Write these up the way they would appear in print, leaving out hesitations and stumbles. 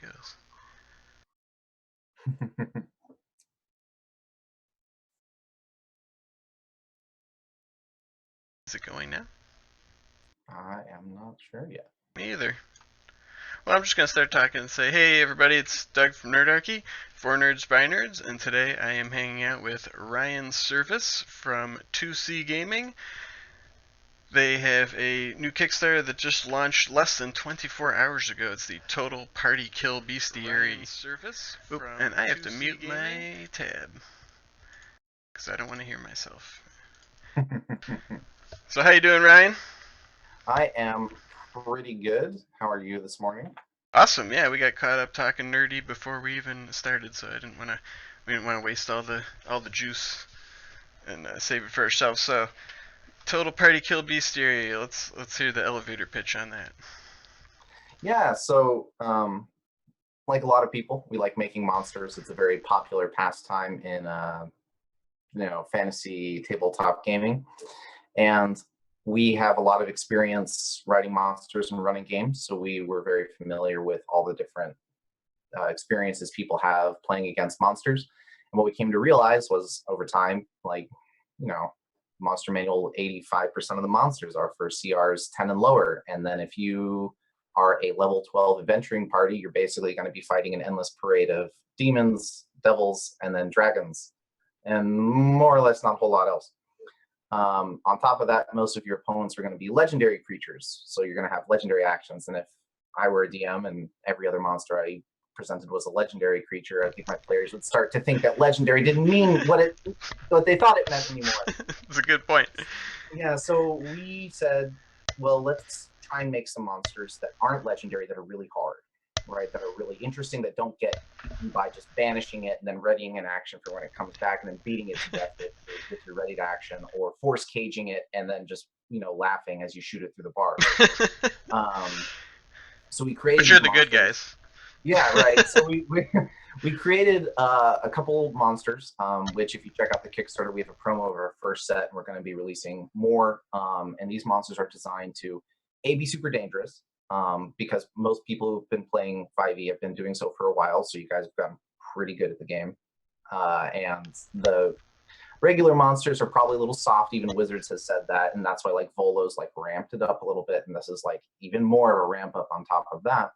goes. Is it going now? I am not sure yet. Me either. Well, I'm just going to start talking and say, hey everybody, it's Doug from Nerdarchy, for Nerds by Nerds, and today I am hanging out with Ryan Service from 2C Gaming. They have a new Kickstarter that just launched less than 24 hours ago. It's the Total Party Kill Bestiary service. Oop, and I have to mute my tab because I don't want to hear myself. So how you doing, Ryan? I am pretty good. How are you this morning? Awesome. Yeah, we got caught up talking nerdy before we even started, so we didn't want to waste all the juice and save it for ourselves. So Total Party Kill Bestiary. Let's hear the elevator pitch on that. Yeah, so like a lot of people, we like making monsters. It's a very popular pastime in fantasy tabletop gaming, and we have a lot of experience writing monsters and running games. So we were very familiar with all the different experiences people have playing against monsters. And what we came to realize was over time, like, Monster Manual, 85% of the monsters are for CRs 10 and lower. And then if you are a level 12 adventuring party, you're basically going to be fighting an endless parade of demons, devils, and then dragons, and more or less not a whole lot else. On top of that, most of your opponents are going to be legendary creatures, so you're going to have legendary actions. And if I were a DM and every other monster I presented was a legendary creature, I think my players would start to think that legendary didn't mean what they thought it meant anymore. That's a good point. Yeah, so we said, well, let's try and make some monsters that aren't legendary, that are really hard, right? That are really interesting, that don't get beaten by just banishing it and then readying an action for when it comes back and then beating it to death with your ready to action, or force caging it and then just laughing as you shoot it through the bars. So we created. But you're the good guys. Yeah, right. So we created a couple monsters, which if you check out the Kickstarter, we have a promo of our first set, and we're going to be releasing more. And these monsters are designed to be super dangerous, because most people who've been playing 5e have been doing so for a while. So you guys have gotten pretty good at the game. And the regular monsters are probably a little soft. Even Wizards has said that, and that's why like Volo's like ramped it up a little bit, and this is like even more of a ramp up on top of that.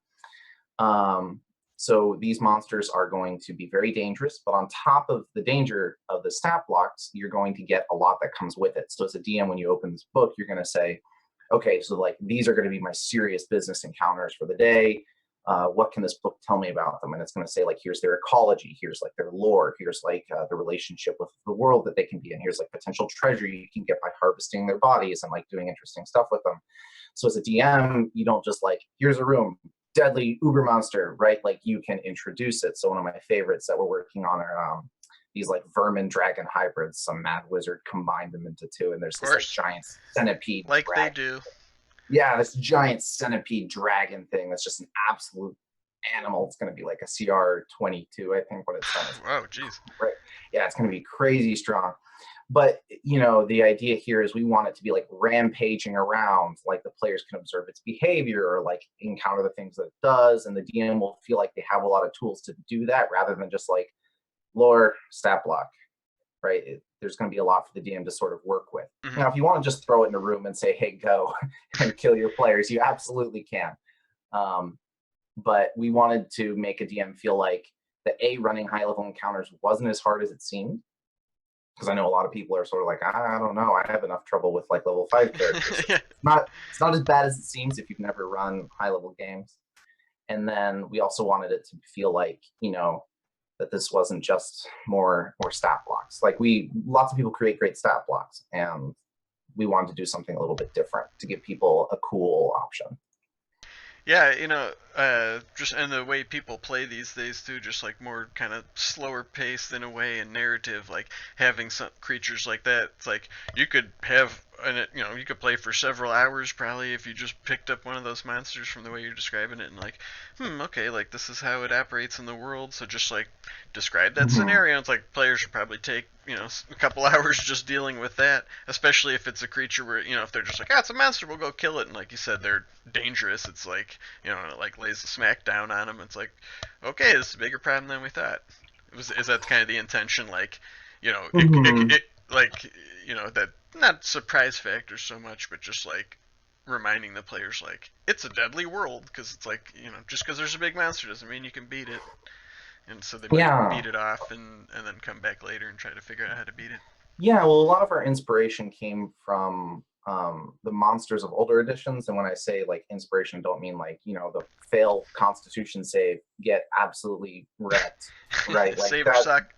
So these monsters are going to be very dangerous, but on top of the danger of the stat blocks, you're going to get a lot that comes with it. So as a DM, when you open this book, you're going to say, okay, so like these are going to be my serious business encounters for the day. What can this book tell me about them? And it's going to say like, here's their ecology, here's like their lore, here's like the relationship with the world that they can be in, here's like potential treasure you can get by harvesting their bodies and like doing interesting stuff with them. So as a DM, you don't just like, here's a room, deadly uber monster, right? Like you can introduce it. So one of my favorites that we're working on are these like vermin dragon hybrids. Some mad wizard combined them into two, and there's this like giant centipede like dragon. They do. Yeah, this giant centipede dragon thing that's just an absolute animal. It's going to be like a CR 22, I think, what it's done. Oh, geez. Right. Yeah, it's going to be crazy strong. But, the idea here is we want it to be like rampaging around, like the players can observe its behavior or like encounter the things that it does. And the DM will feel like they have a lot of tools to do that rather than just like lore, stat block, right? There's going to be a lot for the DM to sort of work with. Mm-hmm. Now, if you want to just throw it in a room and say, hey, go and kill your players, you absolutely can. But we wanted to make a DM feel like the running high level encounters wasn't as hard as it seemed. Because I know a lot of people are sort of like, I don't know, I have enough trouble with like level 5 characters. Yeah. It's not as bad as it seems if you've never run high level games. And then we also wanted it to feel like, that this wasn't just more stat blocks. Like lots of people create great stat blocks, and we wanted to do something a little bit different to give people a cool option. Yeah, just and the way people play these days too, just like more kind of slower paced in a way, and narrative, like having some creatures like that. It's like you could have, you could play for several hours probably if you just picked up one of those monsters from the way you're describing it, and like, okay, like this is how it operates in the world. So just like describe that scenario. It's like players should probably take a couple hours just dealing with that, especially if it's a creature where if they're just like, it's a monster, we'll go kill it, and like you said, they're dangerous. It's like like lays the smack down on them. It's like, okay, this is a bigger problem than we thought. Is that kind of the intention? Like, Hmm. like, that not surprise factor so much, but just like reminding the players like it's a deadly world because it's like just because there's a big monster doesn't mean you can beat it, and so they might Yeah. beat it off and then come back later and try to figure out how to beat it. Yeah, well, a lot of our inspiration came from the monsters of older editions. And when I say like inspiration, don't mean like, the fail constitution save, get absolutely wrecked, right? Like Save or that, suck.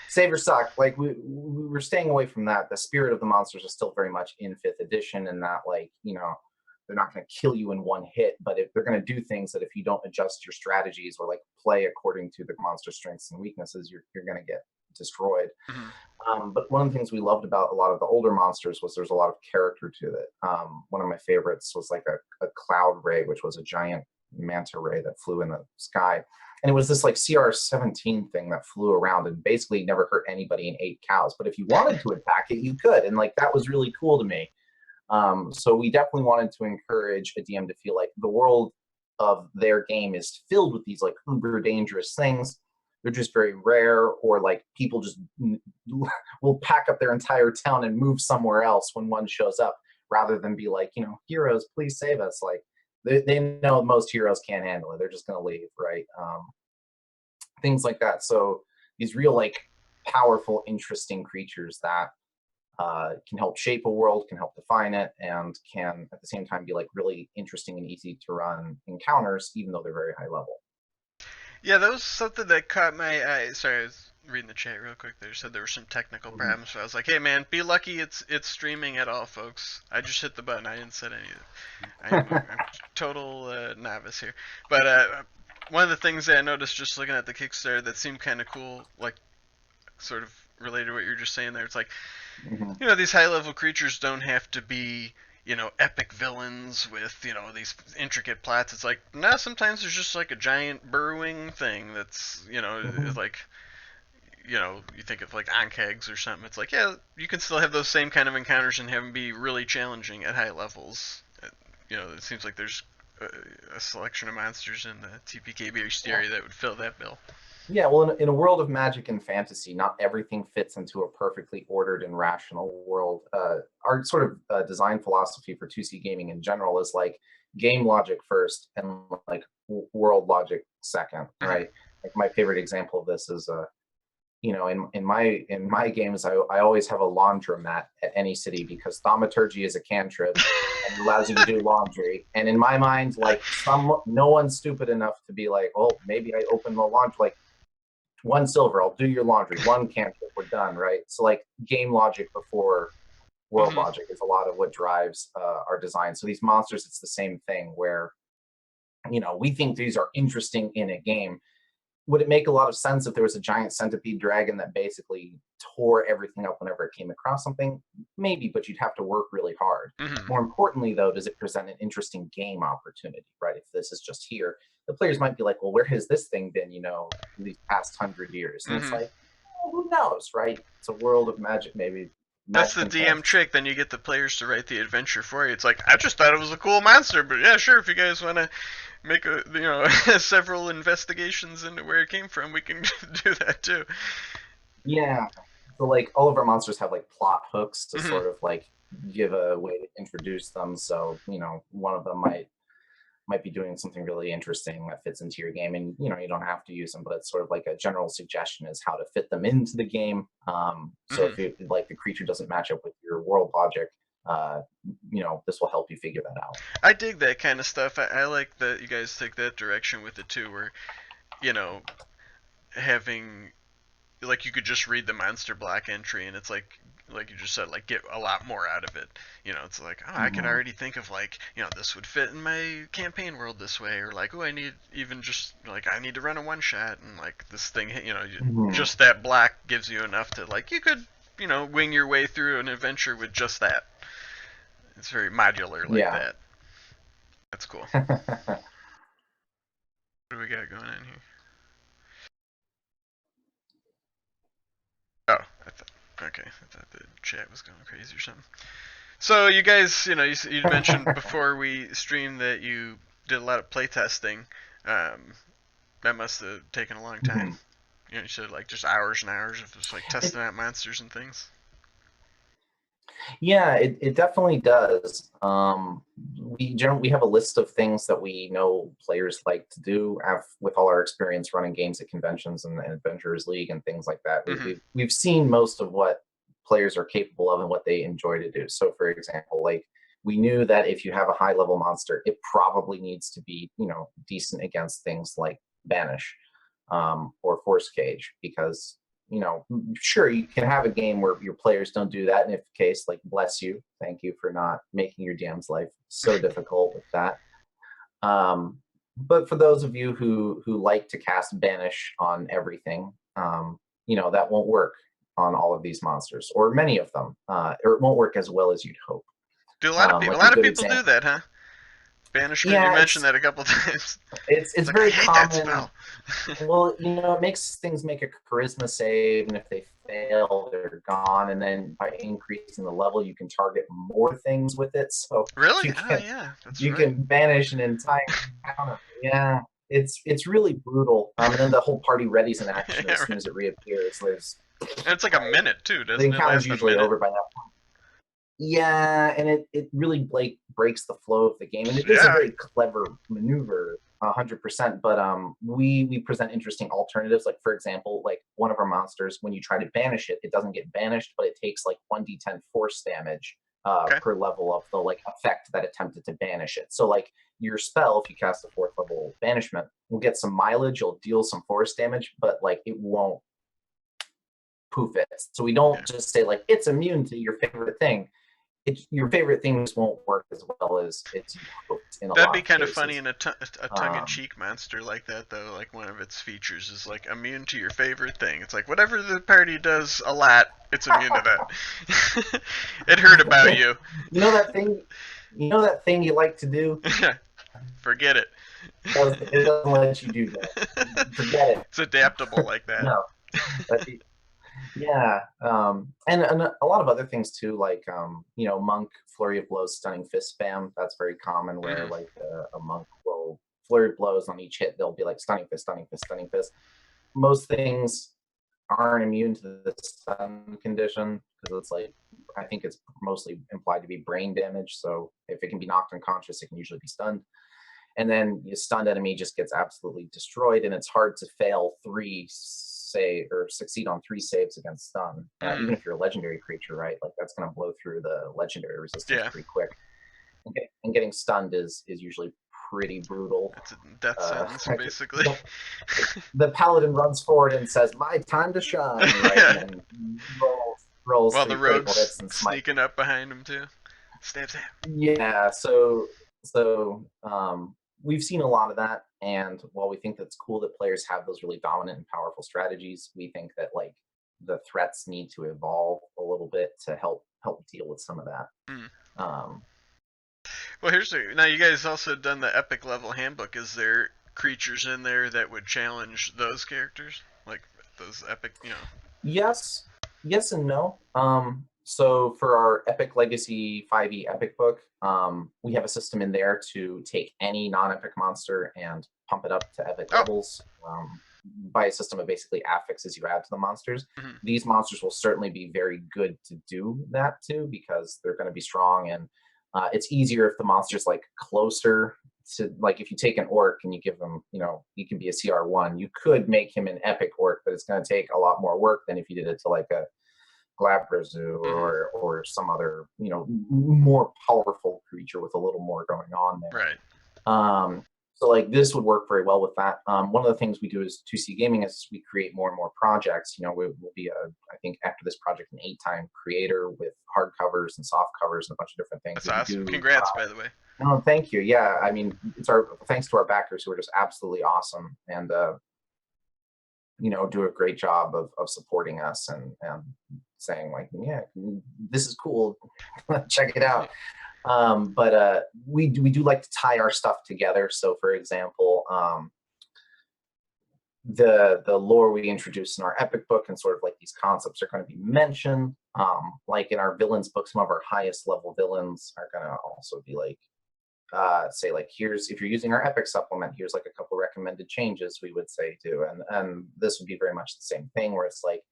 save or suck. Like we were staying away from that. The spirit of the monsters is still very much in fifth edition, and that, like, they're not going to kill you in one hit, but if they're going to do things that if you don't adjust your strategies or like play according to the monster strengths and weaknesses, you're going to get destroyed. Mm-hmm. But one of the things we loved about a lot of the older monsters was there's a lot of character to it. One of my favorites was like a cloud ray, which was a giant manta ray that flew in the sky. And it was this like CR-17 thing that flew around and basically never hurt anybody and ate cows. But if you wanted to attack it, you could. And like that was really cool to me. So we definitely wanted to encourage a DM to feel like the world of their game is filled with these like uber dangerous things. They're just very rare, or like people just will pack up their entire town and move somewhere else when one shows up, rather than be like, heroes, please save us. Like they know most heroes can't handle it. They're just going to leave, right? Things like that. So these real like powerful, interesting creatures that can help shape a world, can help define it, and can at the same time be like really interesting and easy to run encounters, even though they're very high level. Yeah, that was something that caught my eye. Sorry, I was reading the chat real quick. They said there were some technical Mhm. problems, so I was like, "Hey, man, be lucky it's streaming at all, folks." I just hit the button. I didn't set any. I'm total novice here, but one of the things that I noticed just looking at the Kickstarter that seemed kind of cool, like sort of related to what you were just saying there. It's like Mhm. these high level creatures don't have to be epic villains with these intricate plots. It's like no, sometimes there's just like a giant burrowing thing that's is Mhm. like you think of like Ankegs or something. It's like yeah, you can still have those same kind of encounters and have them be really challenging at high levels. It seems like there's a selection of monsters in the TPK Yeah. bestiary that would fill that bill. Yeah, well, in a world of magic and fantasy, not everything fits into a perfectly ordered and rational world. Our sort of design philosophy for 2C gaming in general is like game logic first and like world logic second, Mm-hmm. right? Like my favorite example of this is in my games, I always have a laundromat at any city because thaumaturgy is a cantrip and it allows you to do laundry. And in my mind, like no one's stupid enough to be like, well, maybe I open the laundry, like one silver, I'll do your laundry, one cantrip, we're done, right? So like game logic before world Mm-hmm. logic is a lot of what drives our design. So these monsters, it's the same thing where we think these are interesting in a game. Would it make a lot of sense if there was a giant centipede dragon that basically tore everything up whenever it came across something? Maybe, but you'd have to work really hard. Mm-hmm. More importantly, though, does it present an interesting game opportunity, right? If this is just here, the players might be like, well, where has this thing been, these past 100 years? And it's Mm-hmm. like, well, who knows, right? It's a world of magic, maybe That's magic the and DM fantasy. trick. Then you get the players to write the adventure for you. It's like I just thought it was a cool monster, but yeah, sure. If you guys want to make several investigations into where it came from, we can do that too. Yeah. So like all of our monsters have like plot hooks to Mm-hmm. sort of like give a way to introduce them. So, one of them might be doing something really interesting that fits into your game, and you don't have to use them, but it's sort of like a general suggestion is how to fit them into the game. So Mm-hmm. if you like the creature doesn't match up with your world logic, uh, this will help you figure that out. I dig that kind of stuff. I like that you guys take that direction with it too, where you know having like you could just read the monster block entry and it's like you just said, like get a lot more out of it. It's like, oh, I could Mm-hmm. already think of like, this would fit in my campaign world this way, or like, oh, I need even just like I need to run a one shot and like this thing, Mm-hmm. just that block gives you enough to like you could, wing your way through an adventure with just that. It's very modular like Yeah. that. That's cool. What do we got going on here? Oh, okay. I thought the chat was going crazy or something. So you guys, you'd mentioned before we streamed that you did a lot of playtesting. Um, that must have taken a long time. Mhm. You know, you said like just hours and hours of just like It, testing out monsters and things. yeah, it definitely does. We have a list of things that we know players like to do with all our experience running games at conventions and Adventurers League and things like that. Mm-hmm. We've seen most of what players are capable of and what they enjoy to do. So, for example, like we knew that if you have a high level monster, it probably needs to be decent against things like Banish or Force Cage because sure, you can have a game where your players don't do that, and if the case, like, bless you, thank you for not making your DM's life so difficult with that. But for those of you who like to cast Banish on everything, that won't work on all of these monsters, or many of them, or it won't work as well as you'd hope. Do a lot of people? A Like a lot of good people do example, that, huh? Banishment. You yeah, mentioned that a couple times. it's It's like I very hate that common. spell. Well, it makes things make a charisma save, and if they fail, they're gone. And then by increasing the level, you can target more things with it. So Really? you Oh can yeah, that's you right. can banish an entire town. Yeah, it's really brutal. And then the whole party readies in action Yeah, as soon right. as it reappears. There's And it's like a right. minute too, The doesn't it? encounter's Last a usually minute. over by that. Yeah, and it really like breaks the flow of the game, and it is a Yeah. very clever maneuver, 100%. But we present interesting alternatives. Like for example, like one of our monsters, when you try to banish it, it doesn't get banished, but it takes like 1d10 force damage Okay. per level of the like effect that attempted to banish it. So like your spell, if you cast a fourth level banishment, will get some mileage. You'll deal some force damage, but like it won't poof it. So we Yeah. don't just say like it's immune to your favorite thing. Your favorite things won't work as well as it's hoped in a That'd lot be of kind of funny cases. in a Um, tongue-in-cheek monster like that, though. Like one of its features is like immune to your favorite thing. It's like whatever the party does a lot, it's immune to that. It heard about you. you know that thing, you like to do. Forget it. It doesn't let you do that. Forget it. It's adaptable like that. No, but yeah, and a lot of other things too, like monk flurry of blows, stunning fist spam. That's very common, where Mhm. like a monk will flurry of blows on each hit. They'll be like stunning fist, stunning fist, stunning fist. Most things aren't immune to the stun condition because it's like I think it's mostly implied to be brain damage. So if it can be knocked unconscious, it can usually be stunned. And then your stunned enemy just gets absolutely destroyed, and it's hard to fail three say or succeed on three saves against stun. Mm. Even if you're a legendary creature, right? Like that's going to blow through the legendary resistance Yeah, pretty quick. And getting stunned is usually pretty brutal. it's a death sentence basically. The, the paladin runs forward and says, "My time to shine," right? And then rolls While the three critical rogue's hits and smite. sneaking up behind him too. Stab, stab. Yeah, so we've seen a lot of that, and while we think that's cool that players have those really dominant and powerful strategies, we think that like the threats need to evolve a little bit to help deal with some of that. Mm. Um, Well, now you guys also done the epic level handbook. Is there creatures in there that would challenge those characters, like those epic? Yes, yes and no. So for our Epic Legacy 5e Epic book, we have a system in there to take any non-epic monster and pump it up to epic Oh. levels by a system of basically affixes you add to the monsters. Mm-hmm. These monsters will certainly be very good to do that to because they're going to be strong, and it's easier if the monster's like closer to, like, if you take an orc and you give him, he can be a CR1, you could make him an epic orc, but it's going to take a lot more work than if you did it to like a Glabrazu Mm-hmm. or some other, more powerful creature with a little more going on there. Right. So like this would work very well with that. One of the things we do as 2C Gaming is we create more and more projects. We'll be I think after this project, an 8-time creator with hardcovers and soft covers and a bunch of different things. That's And we awesome. do Congrats, by the way. no, thank you. Yeah, I mean, it's our thanks to our backers who are just absolutely awesome and do a great job of supporting us and saying like, yeah, this is cool, check it out. But we do like to tie our stuff together. So, for example, the lore we introduce in our epic book and sort of like these concepts are going to be mentioned. Like in our villains book, some of our highest level villains are going to also be like say like, here's, if you're using our epic supplement, here's like a couple recommended changes we would say too. And this would be very much the same thing, where it's like,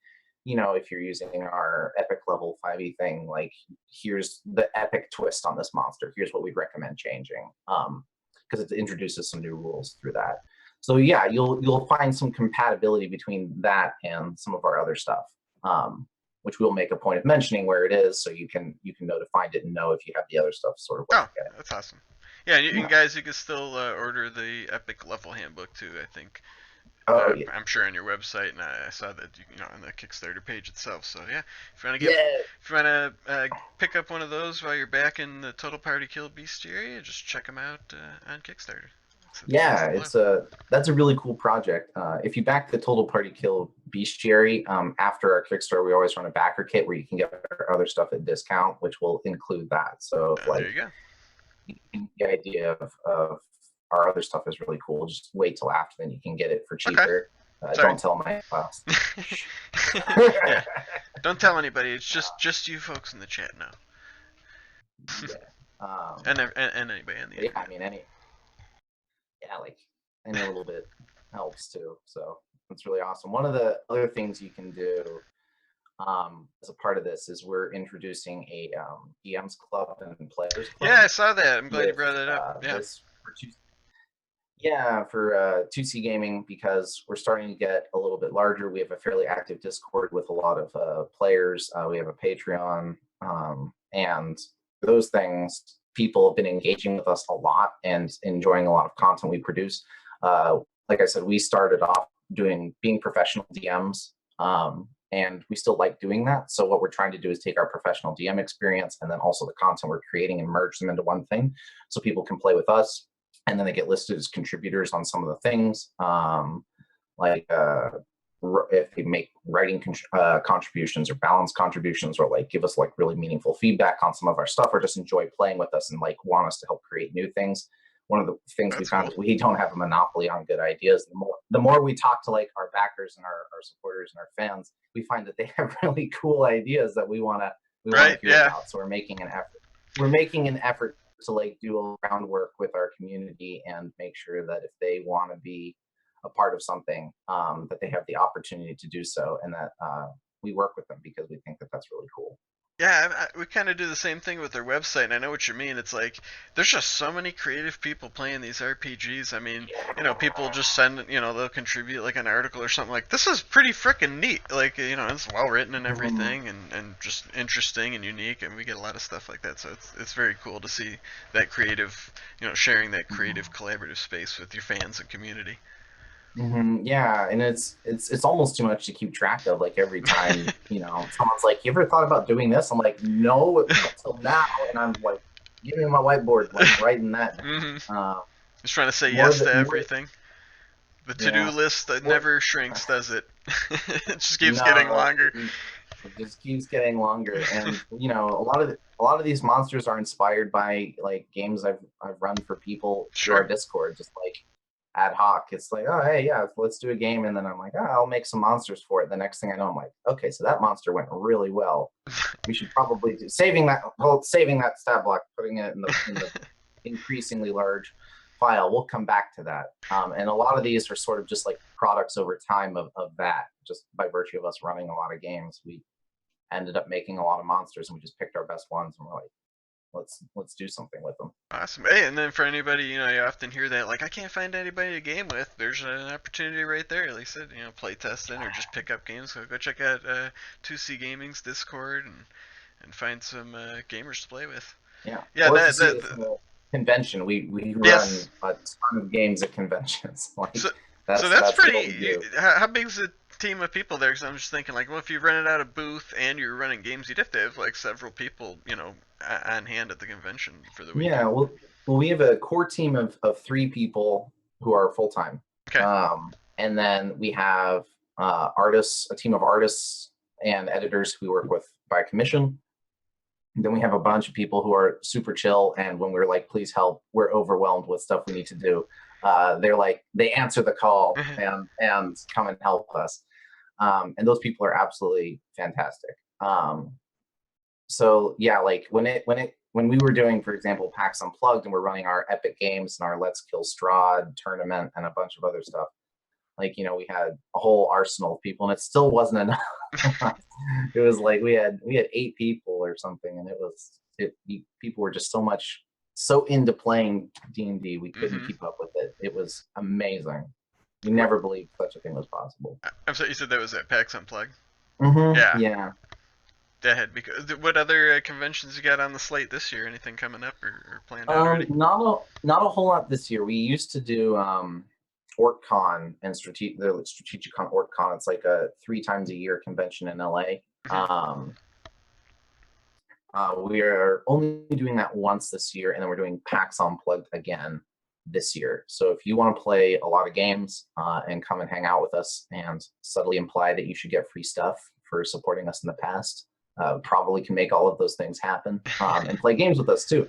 if you're using our epic level 5e thing, like, here's the epic twist on this monster, here's what we'd recommend changing, because it introduces some new rules through that. So yeah, you'll find some compatibility between that and some of our other stuff, which we'll make a point of mentioning where it is, so you can know to find it and know if you have the other stuff sort of what Oh, you're getting. that's awesome. Yeah, and guys, you can still order the Epic Level Handbook too. I think Oh yeah. I'm sure on your website, and I saw that on the Kickstarter page itself. So yeah, if you want to Yeah. pick up one of those while you're back in the Total Party Kill Bestiary, just check them out on Kickstarter. It's Yeah, below. that's a really cool project. If you back the Total Party Kill Bestiary, after our Kickstarter, we always run a backer kit where you can get our other stuff at discount, which will include that. So if There like you go. the idea of our other stuff is really cool, just wait till after, then you can get it for Okay. cheaper. Sorry. Don't tell my boss. Yeah. Don't tell anybody. It's just you folks in the chat now. Yeah. And anybody on the internet. Yeah, I mean like any little bit helps too. So that's really awesome. One of the other things you can do as a part of this is we're introducing a EMS Club and Players Club. Yeah, I saw that. I'm glad you brought that up. Yeah. For 2C gaming, because we're starting to get a little bit larger. We have a fairly active Discord with a lot of players. We have a Patreon, and for those things, people have been engaging with us a lot and enjoying a lot of content we produce. Like I said, we started off being professional DMs, and we still like doing that. So what we're trying to do is take our professional DM experience and then also the content we're creating and merge them into one thing, so people can play with us, and then they get listed as contributors on some of the things, like if they make writing contributions or balance contributions, or like give us like really meaningful feedback on some of our stuff, or just enjoy playing with us and like want us to help create new things. One of the things we found is we don't have a monopoly on good ideas. The more we talk to like our backers and our supporters and our fans, we find that they have really cool ideas that we want to hear about. So we're making an effort to like do a groundwork with our community and make sure that if they want to be a part of something, that they have the opportunity to do so, and that we work with them, because we think that that's really cool. Yeah, we kind of do the same thing with their website, and I know what you mean. It's like there's just so many creative people playing these RPGs. I mean, people just send, they'll contribute like an article or something like, this is pretty freaking neat. Like, it's well written and everything, and just interesting and unique, and we get a lot of stuff like that. So it's very cool to see that creative, sharing that creative collaborative space with your fans and community. Yeah, and it's almost too much to keep track of. Like every time, someone's like, "You ever thought about doing this?" I'm like, "No, until now," and I'm like, "Give me my whiteboard, like writing that." Just trying to say yes to everything. The to-do list that never shrinks, does it? It just keeps getting longer. It just keeps getting longer, and a lot of these monsters are inspired by like games I've run for people through our Discord, just like ad hoc. It's like, oh hey, yeah, let's do a game, and then I'm like, oh, I'll make some monsters for it. The next thing I know, I'm like, okay, so that monster went really well. We should probably do saving that stat block, putting it in the increasingly large file. We'll come back to that. And a lot of these are sort of just like products over time of that, just by virtue of us running a lot of games. We ended up making a lot of monsters, and we just picked our best ones, and we're like, let's do something with them. Awesome. Hey, and then for anybody, you often hear that, like, I can't find anybody to game with. There's an opportunity right there. Like I said, play testing or just pick up games. So go check out 2C Gaming's Discord and find some gamers to play with. Yeah. Yeah. The convention. We run a ton of games at conventions. Like, so that's pretty. How big is the team of people there? Because I'm just thinking, like, well, if you rented out a booth and you're running games, you'd have to have like several people, on hand at the convention for the weekend. Yeah, well, we have a core team of 3 people who are full time. Okay. And then we have artists, a team of artists and editors who we work with by commission. And then we have a bunch of people who are super chill, and when we're like, please help, we're overwhelmed with stuff we need to do. They're like, they answer the call and come and help us. And those people are absolutely fantastic. So yeah, like when it when we were doing, for example, PAX Unplugged, and we're running our Epic Games and our Let's Kill Strahd tournament and a bunch of other stuff. Like, you know, we had a whole arsenal of people, and it still wasn't enough. It was like we had 8 people or something, and people were just so into playing D&D, we couldn't keep up with it. It was amazing. We never believed such a thing was possible. I'm sorry, you said that was at PAX Unplugged? Mm-hmm. Yeah. Yeah. Because what other conventions you got on the slate this year? Anything coming up or planned out already? Not a whole lot this year. We used to do OrcCon and the Strategicon OrcCon. It's like a 3 times a year convention in LA. We are only doing that once this year, and then we're doing PAX Unplugged again this year. So if you want to play a lot of games and come and hang out with us and subtly imply that you should get free stuff for supporting us in the past, probably can make all of those things happen and play games with us too.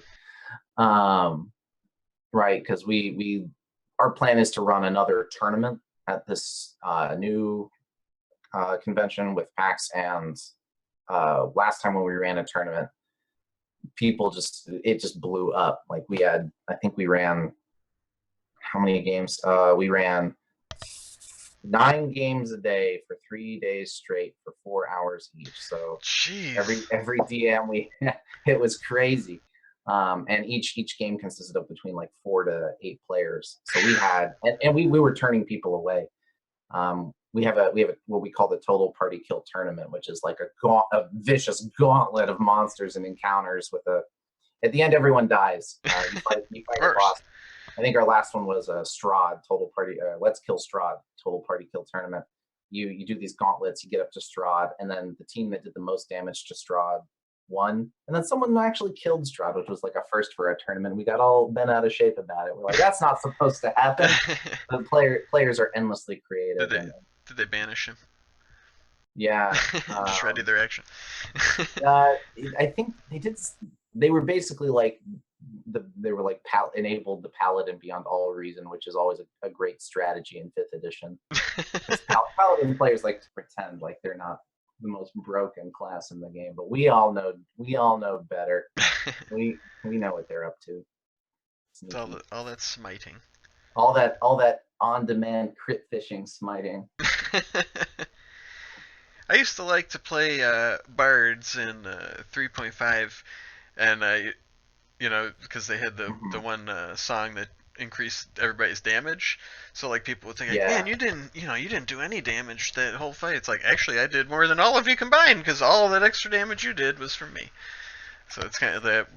Right, because our plan is to run another tournament at this new convention with PAX, and last time when we ran a tournament, it just blew up. Like I think we ran, how many games? We ran 9 games a day for 3 days straight for 4 hours each. So jeez, every DM it was crazy. And each game consisted of between like 4 to 8 players. So we had, and we were turning people away. We have what we call the Total Party Kill tournament, which is like a vicious gauntlet of monsters and encounters at the end, everyone dies. You fight a boss. I think our last one was a Strahd Total Party, Let's Kill Strahd Total Party Kill tournament. You do these gauntlets, you get up to Strahd, and then the team that did the most damage to Strahd won. And then someone actually killed Strahd, which was like a first for a tournament. We got all bent out of shape about it. We're like, that's not supposed to happen. The players are endlessly creative. Did they banish him? Yeah. Just ready their action. I think they did. They were basically like they were like enabled the paladin beyond all reason, which is always a great strategy in 5th edition. Paladin players like to pretend like they're not the most broken class in the game, but we all know better. we know what they're up to. All that smiting. All that on-demand crit fishing smiting. I used to like to play bards in 3.5, and because they had the one song that increased everybody's damage. So like people would think, like, man, you didn't do any damage that whole fight. It's like, actually, I did more than all of you combined, because all of that extra damage you did was from me. So it's kind of that,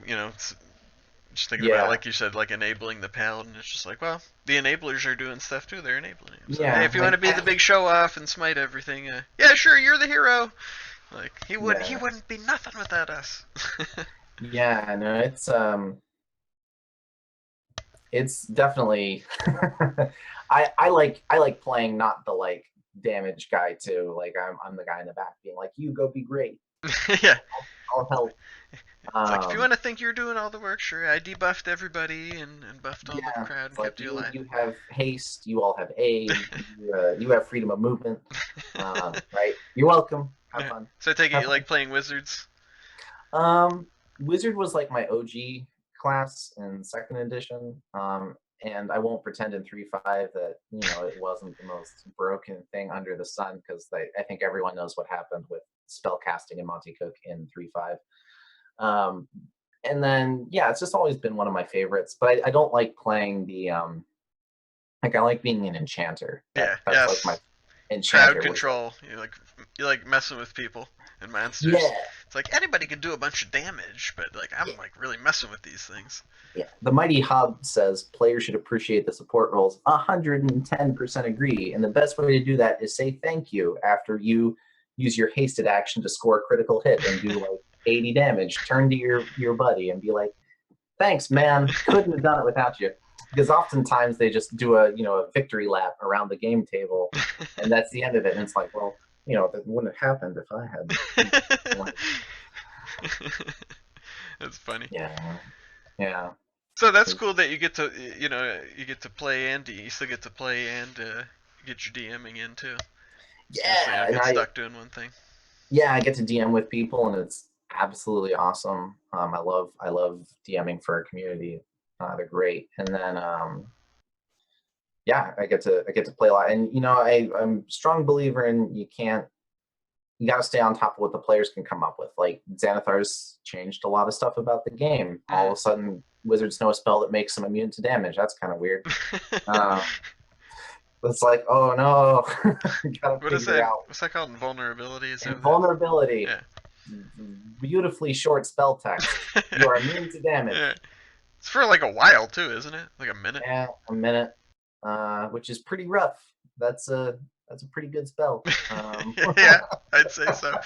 just thinking about, like you said, like enabling the paladin. It's just like, well, the enablers are doing stuff too. They're enabling him. So, hey, if you want to be the big show off and smite everything, yeah, sure, you're the hero. Like he wouldn't be nothing without us. Yeah, no, it's definitely I like playing not the like damage guy too. Like I'm the guy in the back being like, you go be great. Yeah. I'll help. It's like, if you want to think you're doing all the work, sure. I debuffed everybody and buffed all the crowd and kept you alive. You have haste. You all have aid. you have freedom of movement. Right? You're welcome. Have fun. So I take it you like playing wizards? Wizard was like my OG class in 2nd edition. And I won't pretend in 3.5 that it wasn't the most broken thing under the sun, because I think everyone knows what happened with spell casting in Monty Cook in 3.5. And then it's just always been one of my favorites. But I don't like playing the I like being an enchanter. That's like my enchanter. Crowd control. You like messing with people and monsters. Yeah. It's like anybody can do a bunch of damage, but like I'm like really messing with these things. Yeah. The Mighty Hob says players should appreciate the support rolls. 110% agree. And the best way to do that is say thank you after you use your hasted action to score a critical hit and do like 80 damage. Turn to your buddy and be like, thanks, man. Couldn't have done it without you. Because oftentimes they just do a victory lap around the game table, and that's the end of it. And it's like, well, that wouldn't have happened if I had. That's funny. Yeah. So that's cool that you get to play, and you still get to play and get your DMing in too. Yeah. So you don't get stuck doing one thing. Yeah, I get to DM with people, and it's absolutely awesome. I love DMing for our community. They're great. And then yeah, I get to play a lot. And I'm a strong believer in you got to stay on top of what the players can come up with. Like Xanathar's changed a lot of stuff about the game. All of a sudden, wizards know a spell that makes them immune to damage. That's kind of weird. It's like, oh no, gotta What is figure that? out. What's that called? Invulnerability? Is that what that is? Invulnerability, Yeah. beautifully short spell text. You are immune to damage. Yeah. It's for like a while too, isn't it? Like a minute. Yeah, a minute, which is pretty rough. That's a pretty good spell. Yeah, I'd say so.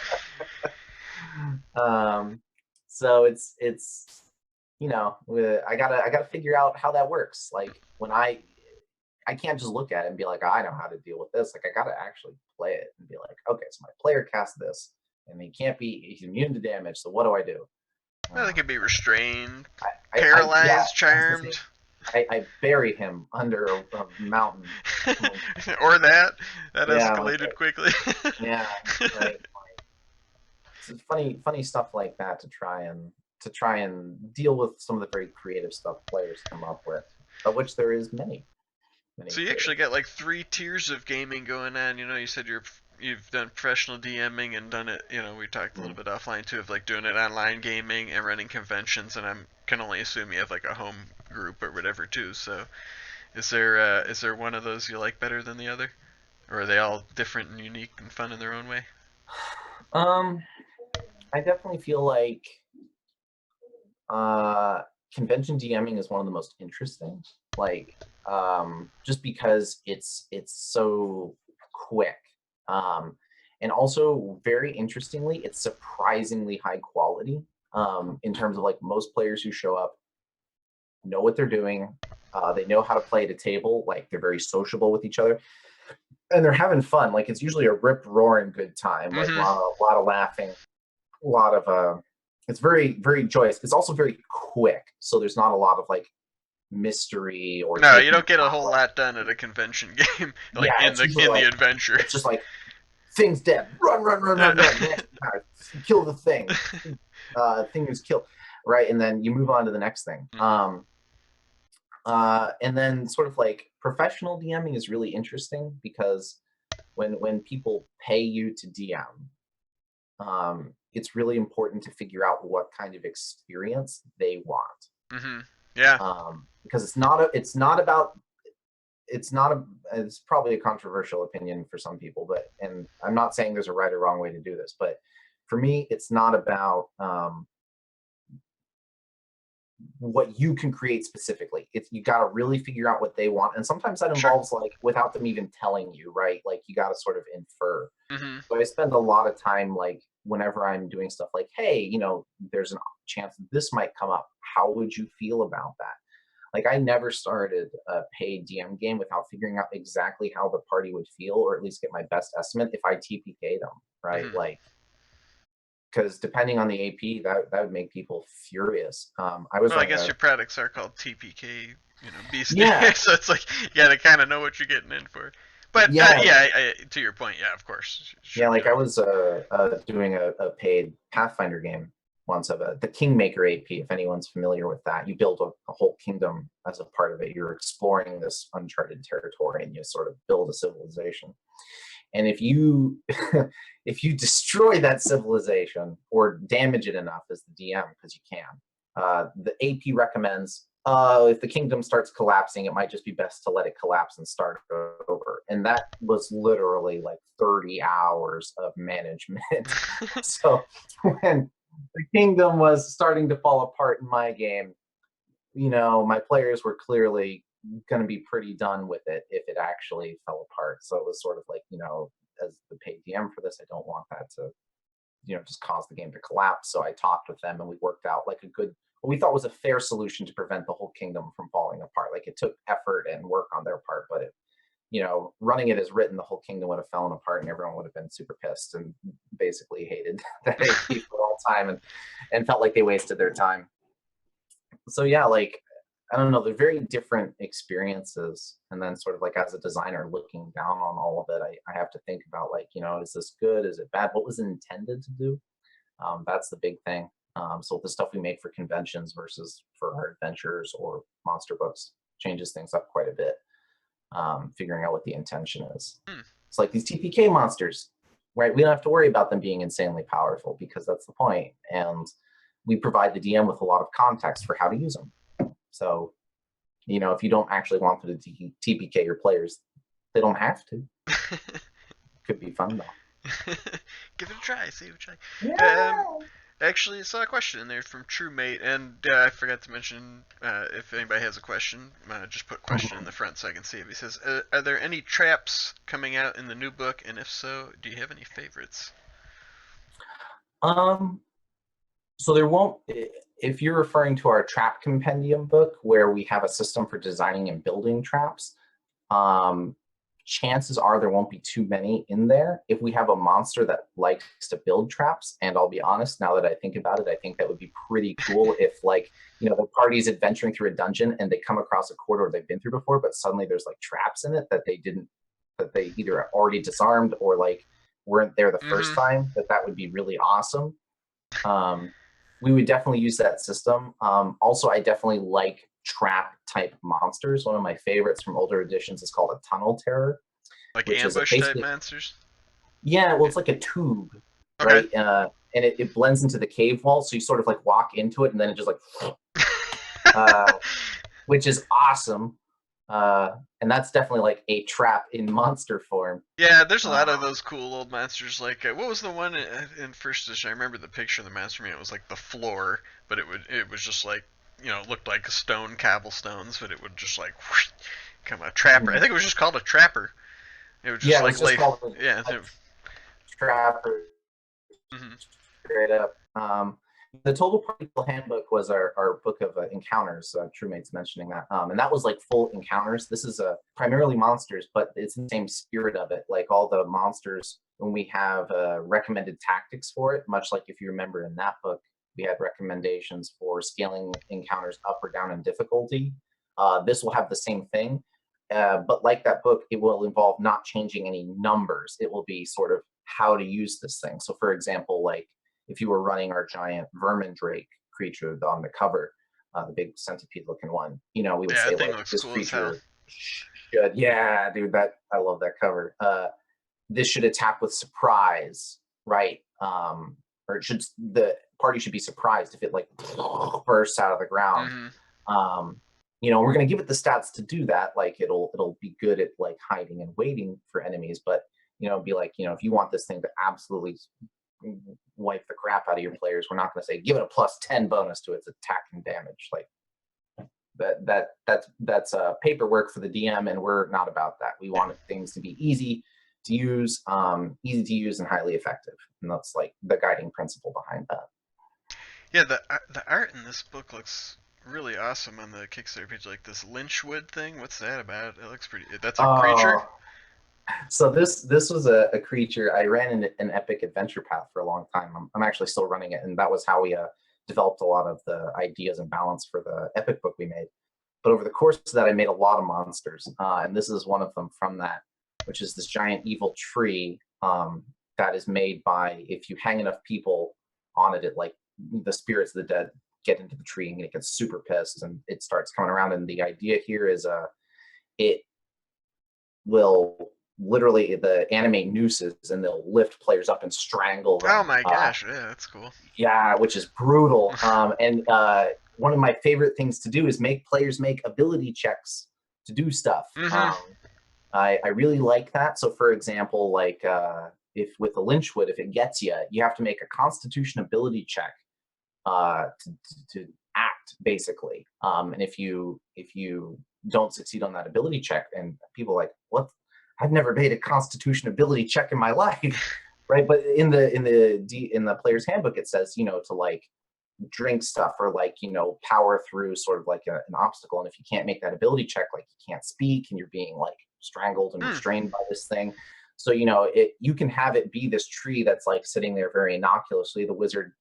So it's I gotta figure out how that works. Like when I can't just look at it and be like, I know how to deal with this. Like I gotta actually play it and be like, okay, so my player casts this, and he's immune to damage. So what do I do? Well, they could be restrained, Yeah, paralyzed, I was gonna say, charmed. I bury him under a mountain. Or that. That Yeah, escalated quickly. yeah, like it's funny stuff like that to try and deal with some of the very creative stuff players come up with, of which there is many So you creative. actually got like 3 tiers of gaming going on. You said you've done professional DMing and done it. We talked a little bit offline too of like doing it online gaming and running conventions. And I can only assume you have like a home group or whatever too. So is there one of those you like better than the other, or are they all different and unique and fun in their own way? Um, I definitely feel like uh, convention DMing is one of the most interesting. Like, just because it's so quick, um, and also very interestingly, it's surprisingly high quality. In terms of like most players who show up know what they're doing. They know how to play at a table. Like they're very sociable with each other, and they're having fun. Like it's usually a rip roaring good time. Like Mm-hmm. a lot of laughing, a lot of it's very very joyous. It's also very quick, so there's not a lot of like mystery or No, you taking don't get a time. whole Like, lot done at a convention game, yeah, like in it's the usually in the like adventure. it's just like thing's dead, run run run run run, next kill the thing, thing is killed, right, and then you move on to the next thing. Mm-hmm. And then sort of like professional DMing is really interesting because when people pay you to DM, it's really important to figure out what kind of experience they want. Mm-hmm. Yeah. Because it's probably a controversial opinion for some people, and I'm not saying there's a right or wrong way to do this, but for me, it's not about what you can create specifically. It's you got to really figure out what they want, and sometimes that Sure. involves like without them even telling you, right? Like you got to sort of infer. Mm-hmm. So I spend a lot of time like whenever I'm doing stuff like, hey, there's a chance this might come up. How would you feel about that? Like I never started a paid DM game without figuring out exactly how the party would feel, or at least get my best estimate if I TPK them, right? Mm-hmm. Like because depending on the AP, that would make people furious. I was Well, I running guess a your products are called TPK, BC, yeah, so it's like you gotta kind of know what you're getting in for. But yeah, yeah, to your point, yeah, of course, yeah. should Like know. I was doing a paid Pathfinder game once of the Kingmaker AP. If anyone's familiar with that, you build a whole kingdom as a part of it. You're exploring this uncharted territory, and you sort of build a civilization. And if you if you destroy that civilization or damage it enough as the DM, because you can, the AP recommends if the kingdom starts collapsing, it might just be best to let it collapse and start over. And that was literally like 30 hours of management. So when the kingdom was starting to fall apart in my game, my players were clearly going to be pretty done with it if it actually fell apart. So it was sort of like, as the paid DM for this, I don't want that to, just cause the game to collapse. So I talked with them and we worked out like what we thought was a fair solution to prevent the whole kingdom from falling apart. Like it took effort and work on their part, but running it as written, the whole kingdom would have fallen apart and everyone would have been super pissed and basically hated that AP for all time and felt like they wasted their time. So yeah, like I don't know, they're very different experiences. And then sort of like as a designer looking down on all of it, I have to think about like, is this good? Is it bad? What was it intended to do? That's the big thing. So the stuff we make for conventions versus for our adventures or monster books changes things up quite a bit. Figuring out what the intention is. Hmm. It's like these TPK monsters, right? We don't have to worry about them being insanely powerful because that's the point. And we provide the DM with a lot of context for how to use them. So, if you don't actually want them to TPK your players, they don't have to. Could be fun though. Give it a try. See what you like. Yeah. Actually, I saw a question in there from TrueMate, and I forgot to mention if anybody has a question, just put question in the front so I can see it. He says, "Are there any traps coming out in the new book? And if so, do you have any favorites?" Um. So there won't. If you're referring to our trap compendium book, where we have a system for designing and building traps, um, chances are there won't be too many in there. If we have a monster that likes to build traps, and I'll be honest, now that I think about it, I think that would be pretty cool if, like, the party's adventuring through a dungeon and they come across a corridor they've been through before, but suddenly there's like traps in it that they either already disarmed or like weren't there the first Mm-hmm. time. That would be really awesome. Um, we would definitely use that system. Also, I definitely like trap type monsters. One of my favorites from older editions is called a tunnel terror, Like which is ambush type basically, monsters. yeah, well, Yeah. it's like a tube, Okay. right? And it blends into the cave wall, so you sort of like walk into it, and then it just like, uh, which is awesome. And that's definitely like a trap in monster form. Yeah, there's a lot of Uh, those cool old monsters. Like, what was the one in first edition? I remember the picture of the monster. It was like the floor, but it was just like it looked like stone cobblestones, but it would just like whoosh, come a trapper. I think it was just called a trapper. It would just yeah, it like was just lay. called Yeah. a trap or Mm-hmm. straight up. The Total Party Kill Handbook was our book of encounters. TrueMate's mentioning that, and that was like full encounters. This is primarily monsters, but it's in the same spirit of it. Like all the monsters, when we have recommended tactics for it, much like if you remember in that book, we had recommendations for scaling encounters up or down in difficulty. This will have the same thing, but like that book, it will involve not changing any numbers. It will be sort of how to use this thing. So, for example, like if you were running our giant vermin drake creature on the cover, the big centipede looking one, we would Yeah, that say thing like looks this cool as hell. creature should, yeah, dude, that I love that cover. This should attack with surprise, right? Or it should the party should be surprised if it like bursts out of the ground. Mm-hmm. Um, we're gonna give it the stats to do that. Like it'll be good at like hiding and waiting for enemies, but be like, if you want this thing to absolutely wipe the crap out of your players, we're not going to say give it a +10 bonus to its attack and damage. Like that's paperwork for the DM, and we're not about that. We Yeah. want things to be easy to use, and highly effective, and that's like the guiding principle behind that. Yeah, the art in this book looks really awesome on the Kickstarter page. Like this Lynchwood thing. What's that about? It looks pretty. That's a creature. Uh, so this was a creature. I ran an epic adventure path for a long time. I'm actually still running it, and that was how we developed a lot of the ideas and balance for the epic book we made. But over the course of that, I made a lot of monsters, and this is one of them from that, which is this giant evil tree that is made by, if you hang enough people on it, like the spirits of the dead get into the tree and it gets super pissed and it starts coming around. And the idea here is it will literally animate nooses and they'll lift players up and strangle Oh them. my gosh! Yeah, that's cool. Yeah, which is brutal. And one of my favorite things to do is make players make ability checks to do stuff. Mm-hmm. I really like that. So, for example, like if with the Lynchwood, if it gets you, you have to make a Constitution ability check to act, basically. And if you don't succeed on that ability check, and people are like, what? I've never made a Constitution ability check in my life. Right, but in the player's handbook it says to like drink stuff or like power through sort of like an obstacle, and if you can't make that ability check, like you can't speak and you're being like strangled and Mm. restrained by this thing. So you can have it be this tree that's like sitting there very innocuously. The wizard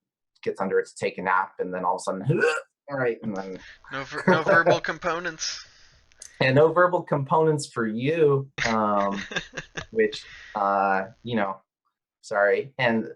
gets under it to take a nap, and then all of a sudden, all right, and then No verbal components. and no verbal components for you, which Sorry, and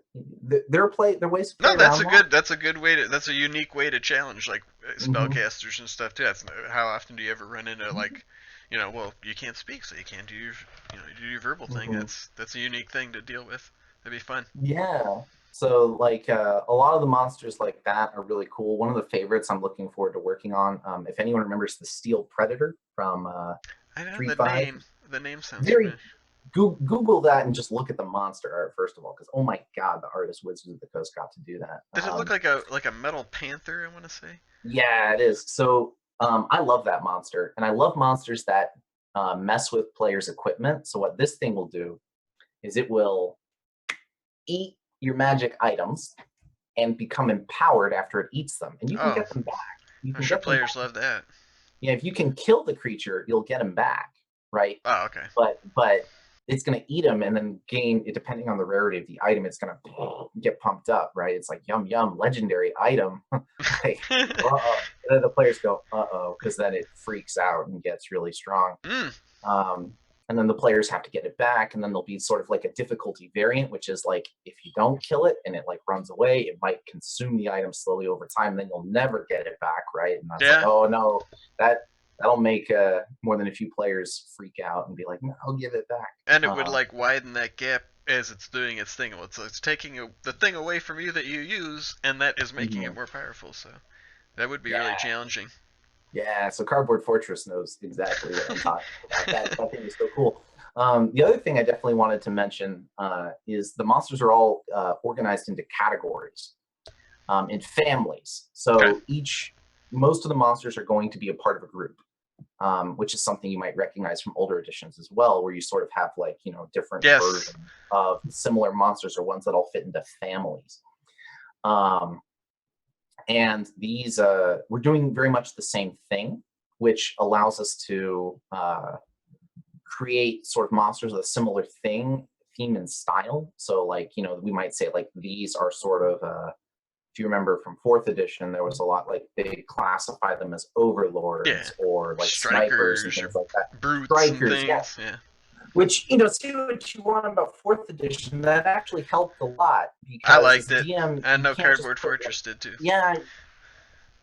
there are ways to No, play around that. that's a good way to that's a unique way to challenge like Hmm. spellcasters and stuff too. That's how often do you ever run into like, well, you can't speak, so you can't do your you do your verbal thing. Hmm. That's a unique thing to deal with. That'd be fun. Yeah. So like a lot of the monsters like that are really cool. One of the favorites I'm looking forward to working on, if anyone remembers the Steel Predator from I know 3.5, the name sounds very familiar. Google that and just look at the monster art first of all, because oh my god, the artist Wizards of the Coast got to do that. Did it look like a metal panther? I want to say. Yeah, it is. So I love that monster, and I love monsters that mess with players' equipment. So what this thing will do is it will eat your magic items and become empowered after it eats them, and you can Oh, get them back. You I'm can sure get them players back. love that. Yeah, if you can kill the creature, you'll get him back, right? Oh, okay. But it's going to eat him and then gain, depending on the rarity of the item, it's going to get pumped up, right? It's like yum yum, legendary item. Like, uh-oh. And then the players go uh-oh, because then it freaks out and gets really strong. mm, um, and then the players have to get it back, and then there'll be sort of like a difficulty variant, which is like if you don't kill it and it like runs away, it might consume the item slowly over time, and then you'll never get it back, right? And that's like, yeah, oh no, that'll make more than a few players freak out and be like, no, I'll give it back. and it would like widen that gap as it's doing its thing. Well, it's taking the thing away from you that you use, and that is making it Mhm. more powerful. So that would be really Yeah, challenging. yeah. So Cardboard Fortress knows exactly what I'm talking about. That thing is so cool. The other thing I definitely wanted to mention is the monsters are all organized into categories, in families. Okay. So most of the monsters are going to be a part of a group, which is something you might recognize from older editions as well, where you sort of have like, different Yes. versions of similar monsters or ones that all fit into families. Um, and these, we're doing very much the same thing, which allows us to create sort of monsters with a similar theme and style. So like, we might say like these are sort of if you remember from fourth edition, there was a lot like they classify them as Yeah. overlords or like snipers and Strikers or things like that. brutes and Strikers, yeah. things. Yeah. Which, see what you want about fourth edition. That actually helped a lot I because as liked a it. DM, I you know can't just Cardboard put like, Fortress did too. yeah,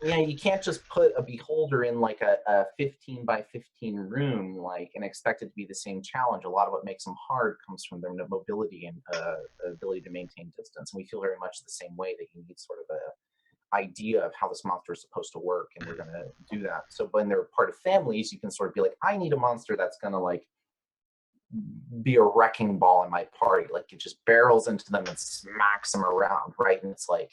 yeah, you can't just put a beholder in like a 15 by 15 room like and expect it to be the same challenge. A lot of what makes them hard comes from their mobility and ability to maintain distance. And we feel very much the same way, that you need sort of a idea of how this monster is supposed to work, and we're going to do that. So when they're part of families, you can sort of be like, I need a monster that's going to like be a wrecking ball in my party, like it just barrels into them and smacks them around, right? And it's like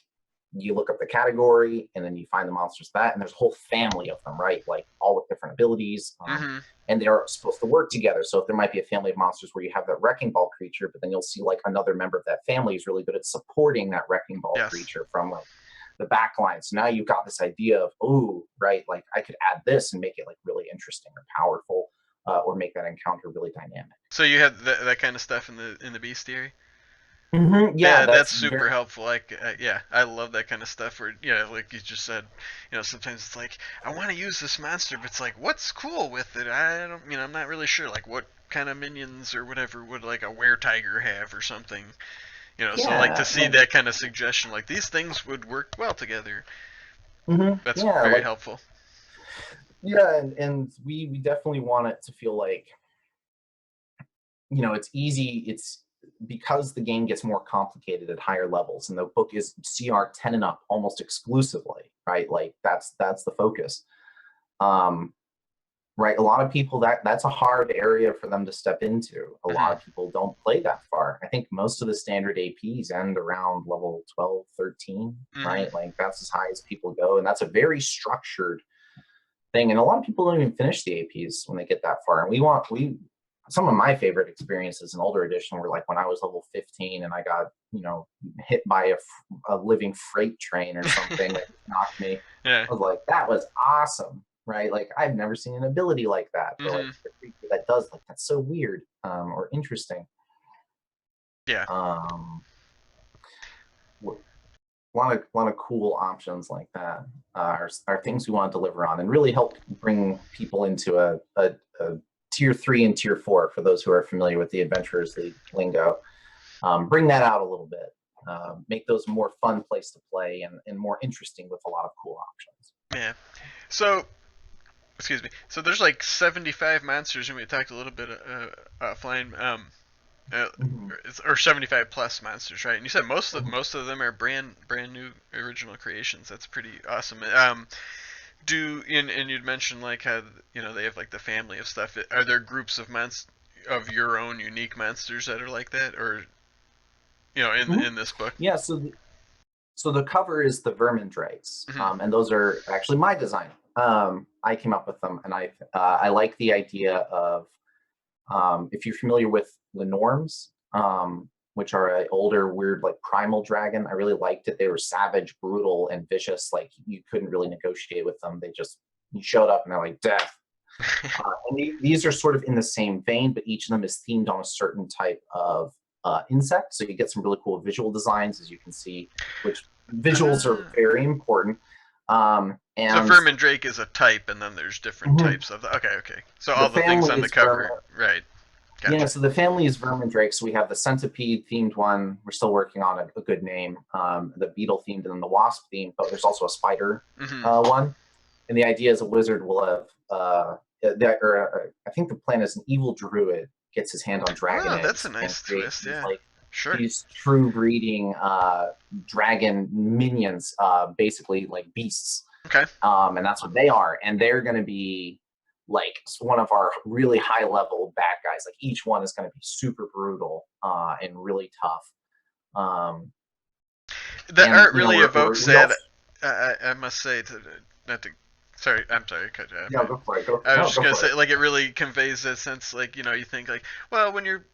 you look up the category and then you find the monsters that, and there's a whole family of them, right? Like all with different abilities, Mm-hmm. and they are supposed to work together. So if there might be a family of monsters where you have that wrecking ball creature, but then you'll see like another member of that family is really good at supporting that wrecking ball Yes. creature from like the back line. So now you've got this idea of, oh, right, like I could add this and make it like really interesting or powerful, or make that encounter really dynamic. So you had that kind of stuff in the bestiary. Yeah, Yeah, that's that's super very. helpful. Like, yeah, I love that kind of stuff. Where, yeah, like you just said, sometimes it's like I want to use this monster, but it's like, what's cool with it? I don't, I'm not really sure. Like, what kind of minions or whatever would like a were tiger have or something? So like to Yeah, see like, that kind of suggestion, like these things would work well together. That's yeah, very like, helpful. yeah, and we definitely want it to feel like, it's easy. It's because the game gets more complicated at higher levels, and the book is CR 10 and up almost exclusively, right? Like that's the focus. Um, right, a lot of people, that's a hard area for them to step into. A lot Hmm. of people don't play that far. I think most of the standard APs end around level 12, 13, Hmm. right? Like that's as high as people go, and that's a very structured thing. And a lot of people don't even finish the APs when they get that far. And we some of my favorite experiences in older edition were like when I was level 15 and I got, hit by a living freight train or something that knocked me. Yeah. I was like, that was awesome, right? Like I've never seen an ability like that, or like Hmm. a creature that does, like that's so weird, or interesting. Yeah. Um, a lot of cool options like that are things we want to deliver on and really help bring people into a tier 3 and tier 4 for those who are familiar with the Adventurers League lingo. bring that out a little bit, make those a more fun place to play and more interesting with a lot of cool options. Yeah. So, excuse me. So there's like 75 monsters, and we talked a little bit offline. Uh, Mm-hmm. or 75 plus monsters, right? And you said most of them are brand new original creations. That's pretty awesome. And you'd mentioned like how they have like the family of stuff. Are there groups of your own unique monsters that are like that, or Mm-hmm. in this book? Yeah, so the cover is the vermin drakes, Mm-hmm. and those are actually my design. I came up with them, and I like the idea of, if you're familiar with the norms, which are an older, weird, like primal dragon. I really liked it. They were savage, brutal, and vicious. Like you couldn't really negotiate with them. You showed up and they're like death. And these are sort of in the same vein, but each of them is themed on a certain type of insect. So you get some really cool visual designs, as you can see, which visuals are Ah. very important. So And Vermin Drake is a type, and then there's different mhm, types of okay, okay. So the all the things family on the is vermin. cover, right? Yeah, Gotcha. so the family is vermin drake. So we have the centipede themed one. We're still working on a good name. The beetle themed, and then the wasp themed. But there's also a spider Mm-hmm. one. And the idea is a wizard will have, I think the plan is an evil druid gets his hand on dragon Oh, that's a eggs and nice creates twist. these Yeah. like Sure. these true breeding dragon minions, basically like beasts, Okay. and that's what they are. And they're going to be like one of our really high level bad guys. Like each one is going to be super brutal and really tough. Um, The and art really evokes we that. also I must say, not to. Sorry, I'm sorry. Cut you off. yeah, go for it. Go I was no, just go gonna for say, it. like, it really conveys that sense. Like, you think like, well, when you're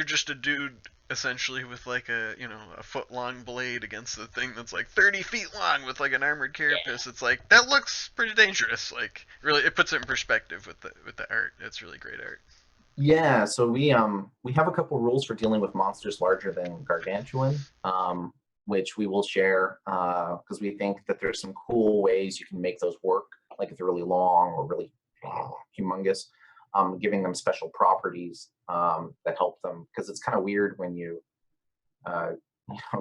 just a dude essentially with like a foot long blade against the thing that's like 30 feet long with like an armored carapace. It's like that looks pretty dangerous. Like, really, it puts it in perspective with the art. It's really great art. Yeah, so we have a couple rules for dealing with monsters larger than gargantuan, which we will share because we think that there's some cool ways you can make those work, like if they're really long or really humongous, giving them special properties that help them. Because it's kind of weird when you uh,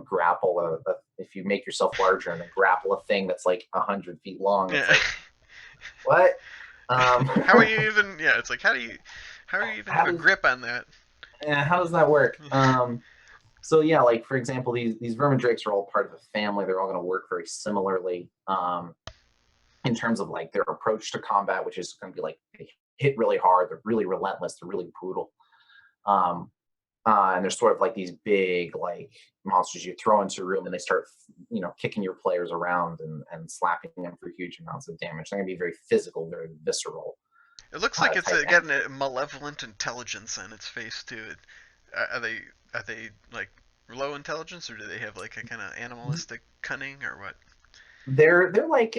grapple if you make yourself larger and then grapple a thing that's like 100 feet long. It's Yeah. like what? Um, How are you even? Yeah, it's like how do you even how have a does grip on that? how does that work? So yeah, like for example, these vermin drakes are all part of a family. They're all going to work very similarly in terms of like their approach to combat, which is going to be like they hit really hard. They're really relentless. They're really brutal. Um, and they're sort of like these big like monsters you throw into a room and they start kicking your players around and slapping them for huge amounts of damage. They're going to be very physical, very visceral It looks like it's type got enemies. a malevolent intelligence on its face too. Are they like low intelligence, or do they have like a kind of animalistic cunning, or what? They're like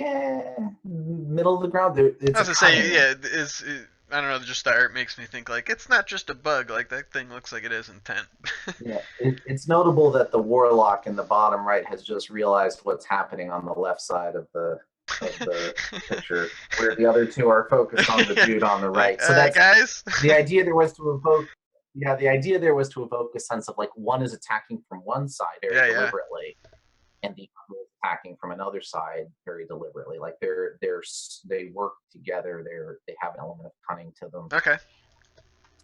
middle of the ground. I It's a was gonna say, cunning. yeah, I don't know. Just the art makes me think like it's not just a bug. Like that thing looks like it has intent. Yeah, it's notable that the warlock in the bottom right has just realized what's happening on the left side of the picture, where the other two are focused on the Yeah, dude on the like right. So that's guys. the idea. There was to evoke. Yeah, the idea there was to evoke a sense of like one is attacking from one side very Yeah, yeah. deliberately, and the other is attacking from another side very deliberately. Like they work together. They have an element of cunning to them. Okay.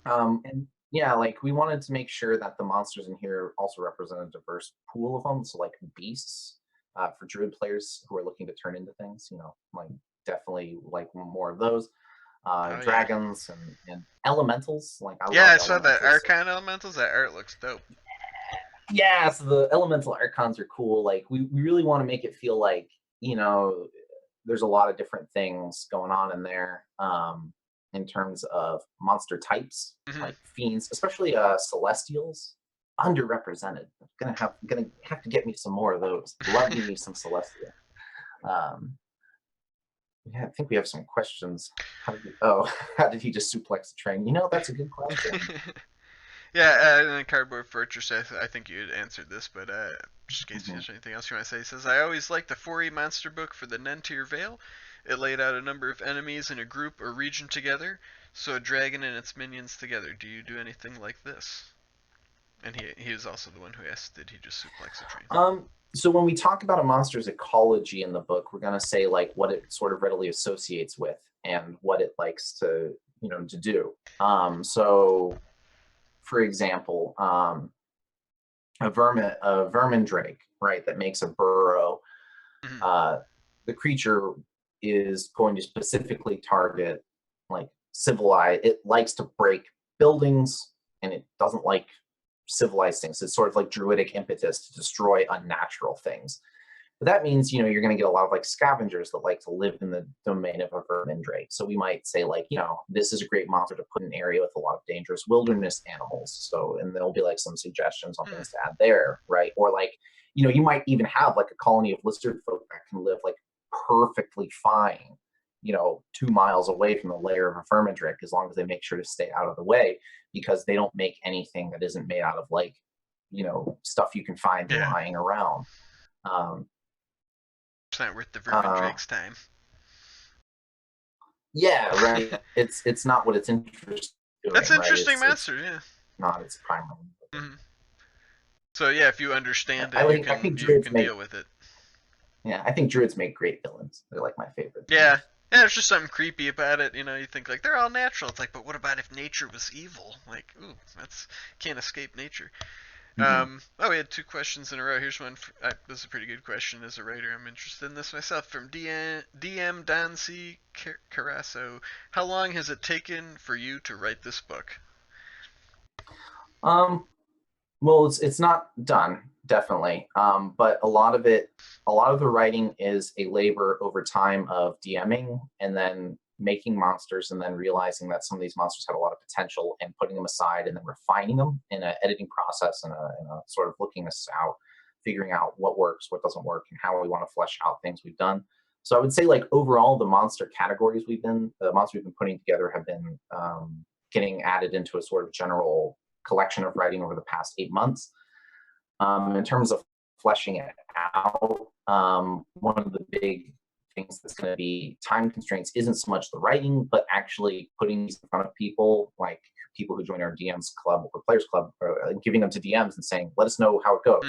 And yeah, like we wanted to make sure that the monsters in here also represent a diverse pool of them. So like beasts for druid players who are looking to turn into things, like definitely like more of those. Oh yeah. Dragons and elementals. Like I Yeah, love I saw that elementals. So Archon elementals. That art looks dope. yeah, so the elemental archons are cool. Like we really want to make it feel like, you know, there's a lot of different things going on in there in terms of monster types, Hmm. like fiends, especially celestials, underrepresented. Gonna have to get me some more of those. Love me some celestial. Um, yeah, I think we have some questions. How did he just suplex the train? That's a good question. Yeah, and then Cardboard Fortress, I think you had answered this, but just in case Mhm. there's anything else you want to say, he says, I always liked the 4E monster book for the Nentir Vale. It laid out a number of enemies in a group or region together, so a dragon and its minions together. Do you do anything like this? And he is also the one who asked, did he just suplex a train? So when we talk about a monster's ecology in the book, we're going to say like what it sort of readily associates with and what it likes to, to do. So for example, a vermin drake, right, that makes a burrow, the creature is going to specifically target like civilized. It likes to break buildings, and it doesn't like civilized things. It's sort of like druidic impetus to destroy unnatural things. But that means, you're going to get a lot of like scavengers that like to live in the domain of a vermin drake. So we might say like, this is a great monster to put in an area with a lot of dangerous wilderness animals. So, and there'll be like some suggestions on things to add there, right? Or like, you might even have like a colony of lizard folk that can live like perfectly fine, 2 miles away from the lair of a vermin drake, as long as they make sure to stay out of the way, because they don't make anything that isn't made out of like, stuff you can find lying around. It's not worth the vermin drake's time. Yeah, right. it's not what it's interested in. That's an interesting right? monster, yeah. Not its primary. So yeah, if you understand it, you can deal with it. Yeah, I think druids make great villains. They're like my favorite. Yeah. Yeah, there's just something creepy about it. You think like they're all natural. It's like, but what about if nature was evil? Like, ooh, can't escape nature. We had 2 questions in a row. Here's one. This is a pretty good question. As a writer, I'm interested in this myself. From DM Don C. Carasso. How long has it taken for you to write this book? Well, it's not done, definitely. But a lot of the writing is a labor over time of DMing and then making monsters, and then realizing that some of these monsters have a lot of potential and putting them aside, and then refining them in an editing process and a sort of looking us out, figuring out what works, what doesn't work, and how we want to flesh out things we've done. So I would say like overall the monsters we've been putting together have been getting added into a sort of general collection of writing over the past 8 months. In terms of fleshing it out, one of the big things that's going to be time constraints isn't so much the writing, but actually putting these in front of people, like people who join our DMs club or players club, giving them to DMs and saying, let us know how it goes,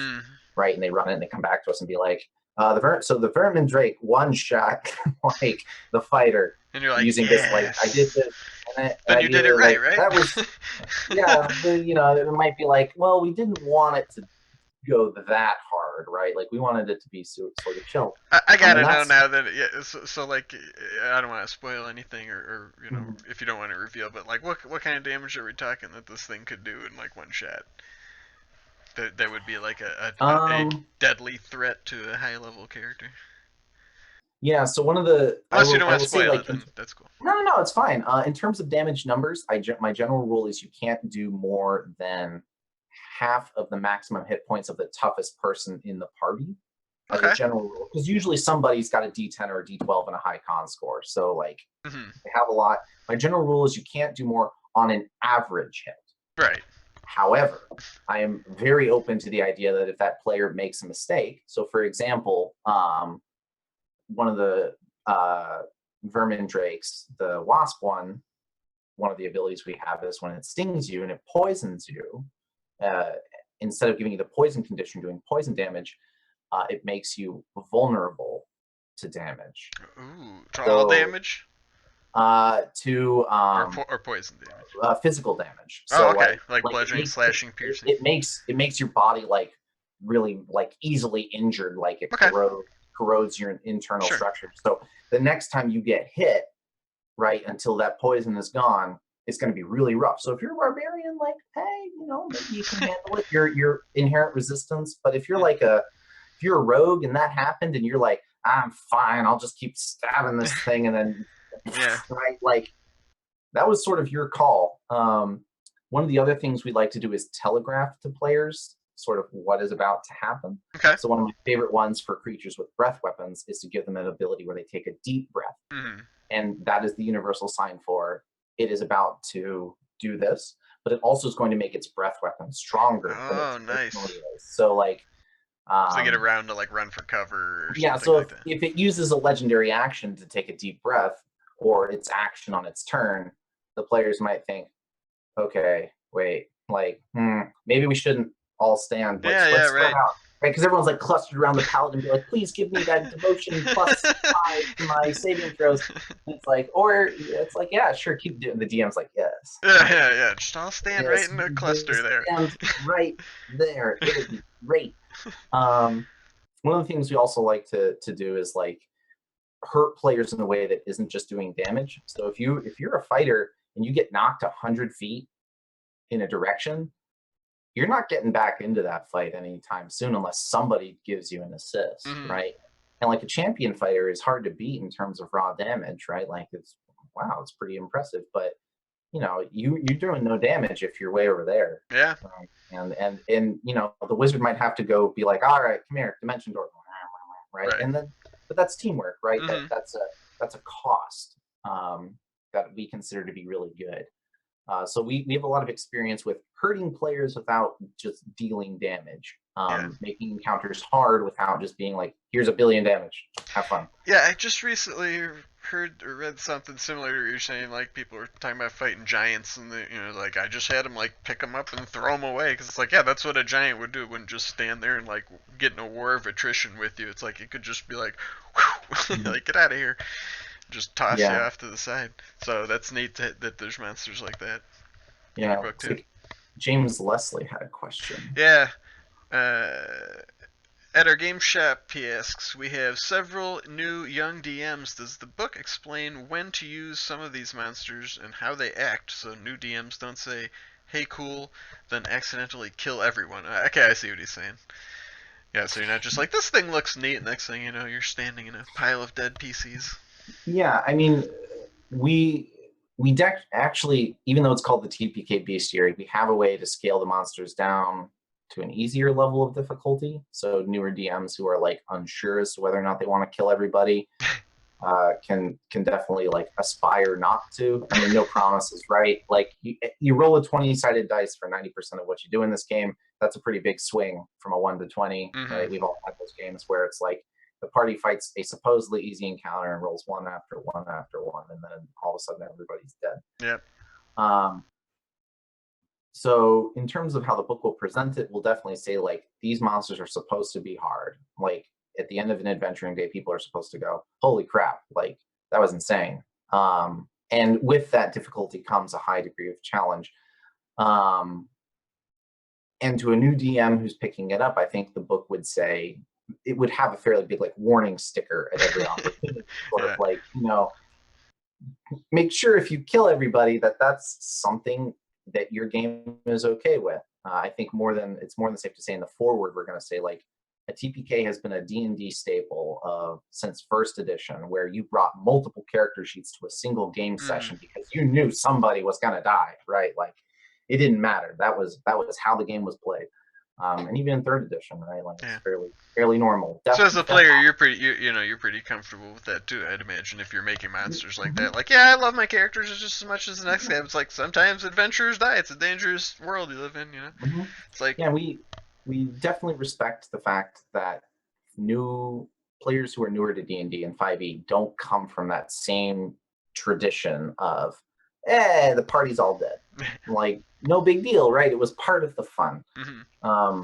right? And they run it and they come back to us and be like, the vermin drake one shot like the fighter, and you're like, using this, like I did this. Then you did it right, right? That was, yeah. It might be like, well, we didn't want it to go that hard, right? Like we wanted it to be sort of chill. I gotta know now that so like I don't want to spoil anything or if you don't want to reveal, but like what kind of damage are we talking that this thing could do in like one shot? That would be like a deadly threat to a high level character. Yeah, so one of the unless you don't want to spoil it, then that's cool. No, it's fine. In terms of damage numbers, my general rule is you can't do more than half of the maximum hit points of the toughest person in the party, as a general rule. Because usually somebody's got a D10 or a D12 and a high con score, so like they have a lot. My general rule is you can't do more on an average hit. Right. However, I am very open to the idea that if that player makes a mistake, so for example, one of the vermin drakes, the wasp one of the abilities we have is when it stings you and it poisons you, instead of giving you the poison condition doing poison damage, it makes you vulnerable to damage. Ooh, to all damage? To or poison damage. Physical damage. So like bludgeoning, slashing, piercing. It makes your body like really like easily injured, like it corrodes your internal structure. So the next time you get hit, right, until that poison is gone, it's going to be really rough. So if you're a barbarian, like, hey, maybe you can handle it, your inherent resistance. But if you're like if you're a rogue and that happened and you're like, I'm fine, I'll just keep stabbing this thing, and then right, like that was sort of your call. One of the other things we like to do is telegraph to players sort of what is about to happen. So one of my favorite ones for creatures with breath weapons is to give them an ability where they take a deep breath. And that is the universal sign for it is about to do this, but it also is going to make its breath weapon stronger. Oh, nice. So like, so they get around to like run for cover or yeah, so if it uses a legendary action to take a deep breath, or its action on its turn, the players might think, okay, wait, like, maybe we shouldn't all stand. Yeah, Let's yeah, spread right. out, right? Because everyone's like clustered around the paladin and be like, please give me that devotion +5 to my saving throws. And it's like, or it's like, yeah, sure, keep doing. The DM's like, yes, Yeah, right, yeah, yeah. Just all stand right yes, in the you cluster there. stand right there. It'll be great. One of the things we also like to do is like hurt players in a way that isn't just doing damage. So if you're a fighter and you get knocked 100 feet in a direction, you're not getting back into that fight anytime soon unless somebody gives you an assist, Mm-hmm. right? And like a champion fighter is hard to beat in terms of raw damage, right? Like it's wow, it's pretty impressive. But you're doing no damage if you're way over there. Yeah. And the wizard might have to go be like, all right, come here, dimension door, right? Right. And then, but that's teamwork, right? Mm-hmm. That's a cost that we consider to be really good. So we have a lot of experience with hurting players without just dealing damage, Yeah. making encounters hard without just being like, here's a billion damage, have fun. Yeah, I just recently heard or read something similar to what you're saying. Like people were talking about fighting giants, and like I just had them like pick them up and throw them away because it's like, yeah, that's what a giant would do. It wouldn't just stand there and like get in a war of attrition with you. It's like it could just be like, whew, like get out of here, just toss you Yeah, off to the side. So that's neat that there's monsters like that in your yeah. book It's too. like James Leslie had a question. Yeah. Uh, At our game shop, he asks, we have several new young DMs. Does the book explain when to use some of these monsters and how they act so new DMs don't say, hey, cool, then accidentally kill everyone? Okay, I see what he's saying. Yeah, so you're not just like, this thing looks neat, next thing you know, you're standing in a pile of dead PCs. Yeah, I mean, we actually, even though it's called the TPK Bestiary, we have a way to scale the monsters down to an easier level of difficulty. So newer DMs who are like unsure as to whether or not they want to kill everybody can definitely like aspire not to. I mean, no promises, right? Like you roll a 20-sided dice for 90% of what you do in this game. That's a pretty big swing from a 1 to 20, Mm-hmm. right? We've all had those games where it's like the party fights a supposedly easy encounter and rolls one after one after one, and then all of a sudden everybody's dead. Yep. Um, so in terms of how the book will present it, we'll definitely say like these monsters are supposed to be hard. Like at the end of an adventuring day, people are supposed to go, holy crap, like that was insane. And with that difficulty comes a high degree of challenge. Um, and to a new DM who's picking it up, I think the book would say it would have a fairly big like warning sticker at every opportunity, sort of Yeah. like, make sure if you kill everybody that that's something that your game is okay with. I think it's more than safe to say in the forward we're going to say like a TPK has been a D&D staple since first edition, where you brought multiple character sheets to a single game Mm-hmm. session because you knew somebody was going to die, right? Like it didn't matter. That was how the game was played. And even in third edition, right? Like Yeah. it's fairly normal. So as a player, you're pretty, you're pretty comfortable with that too. I'd imagine if you're making monsters like that, like yeah, I love my characters just as much as the next guy. It's like sometimes adventurers die. It's a dangerous world you live in. It's like Yeah, we definitely respect the fact that new players who are newer to D&D and 5e don't come from that same tradition of the party's all dead. Like no big deal, right? It was part of the fun. mm-hmm.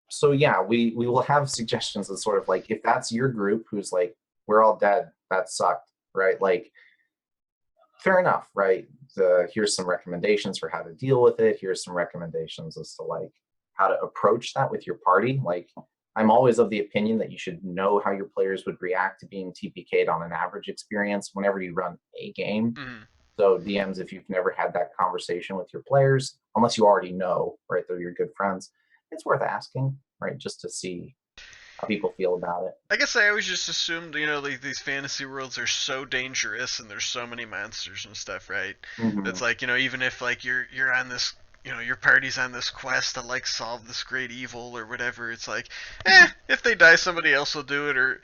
So yeah, we will have suggestions of sort of like if that's your group who's like we're all dead, that sucked, right? Like fair enough, right? Here's some recommendations for how to deal with it. Here's some recommendations as to like how to approach that with your party. Like I'm always of the opinion that you should know how your players would react to being TPK'd on an average experience whenever you run a game. Mm-hmm. So DMs, if you've never had that conversation with your players, unless you already know, right, they're your good friends, it's worth asking, right, just to see how people feel about it. I guess I always just assumed, like these fantasy worlds are so dangerous and there's so many monsters and stuff, right? That's Mm-hmm. like, even if like you're on this, your party's on this quest to like solve this great evil or whatever, it's like, if they die, somebody else will do it, or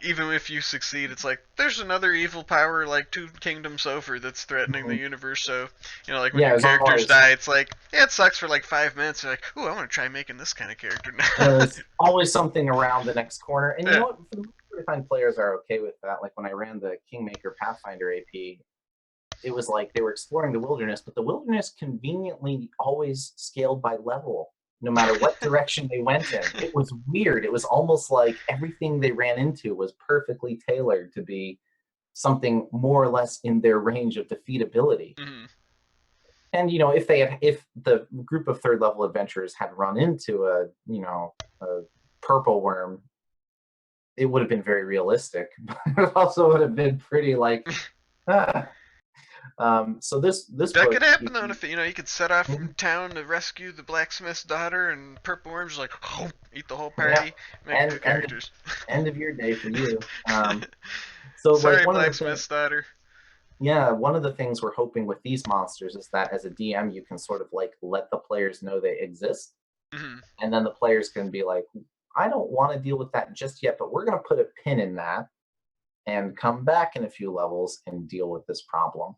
even if you succeed, it's like there's another evil power like two kingdoms over that's threatening the Mm-hmm. universe. So, like when Yeah, your as characters always, die, it's like, yeah, it sucks for like 5 minutes. You're like, ooh, I want to try making this kind of character now. there's always something around the next corner. And you Yeah. know what? For the most part, I find players are okay with that. Like when I ran the Kingmaker Pathfinder AP, it was like they were exploring the wilderness, but the wilderness conveniently always scaled by level, no matter what direction they went in. It was weird. It was almost like everything they ran into was perfectly tailored to be something more or less in their range of defeatability. Mhm. And if the group of third level adventurers had run into a purple worm, it would have been very realistic, but it also would have been pretty like ah. So this That book, could happen though. If you could set off from mhm, town to rescue the blacksmith's daughter, and purple worms like eat the whole yeah, party. Make and good characters. end of your day for you. So like Sorry, one of the things, blacksmith's daughter. yeah, one of the things we're hoping with these monsters is that as a DM, you can sort of like let the players know they exist, Mhm. and then the players can be like, I don't want to deal with that just yet, but we're going to put a pin in that and come back in a few levels and deal with this problem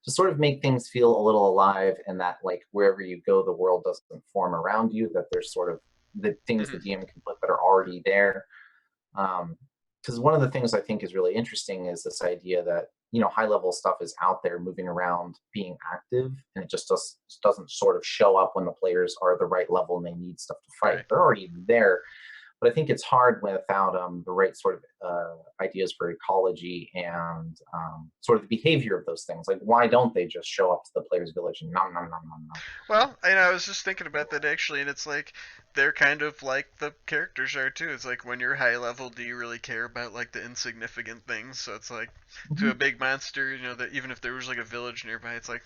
to sort of make things feel a little alive, and that like wherever you go the world doesn't form around you, that there's sort of the things the Mhm. DM can put that are already there. Because one of the things I think is really interesting is this idea that high level stuff is out there moving around being active, and it doesn't sort of show up when the players are the right level and they need stuff to fight. Right. They're already there, but I think it's hard without the right sort of ideas for ecology and sort of the behavior of those things. Like, why don't they just show up to the player's village and nom nom nom nom nom? Well, I was just thinking about that actually, and it's like they're kind of like the characters are too. It's like when you're high level, do you really care about like the insignificant things? So it's like to a Mm-hmm. big monster, that even if there was like a village nearby, it's like,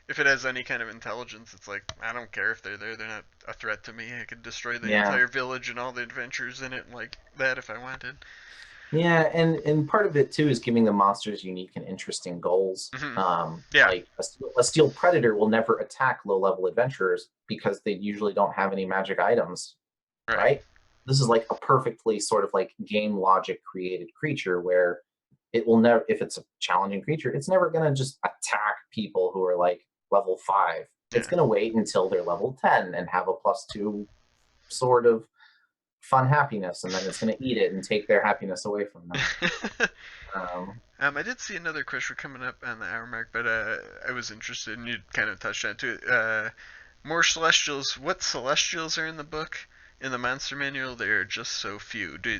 if it has any kind of intelligence, it's like I don't care if they're there. They're not a threat to me. I could destroy the Yeah, entire village and all the adventures in it like that if I wanted. yeah, and part of it too is giving the monsters unique and interesting goals. Hmm. Yeah. Like a steel predator will never attack low level adventurers because they usually don't have any magic items, Right. right? This is like a perfectly sort of like game logic created creature where it will never, if it's a challenging creature, it's never going to just attack people who are like level 5. It's Yeah. going to wait until they're level 10 and have a +2 sort of fun happiness, and then it's going to eat it and take their happiness away from them. Um, I did see another question coming up on the hour mark, but I was interested, and you kind of touched on it too. More celestials. What celestials are in the book? In the monster manual, there are just so few. Do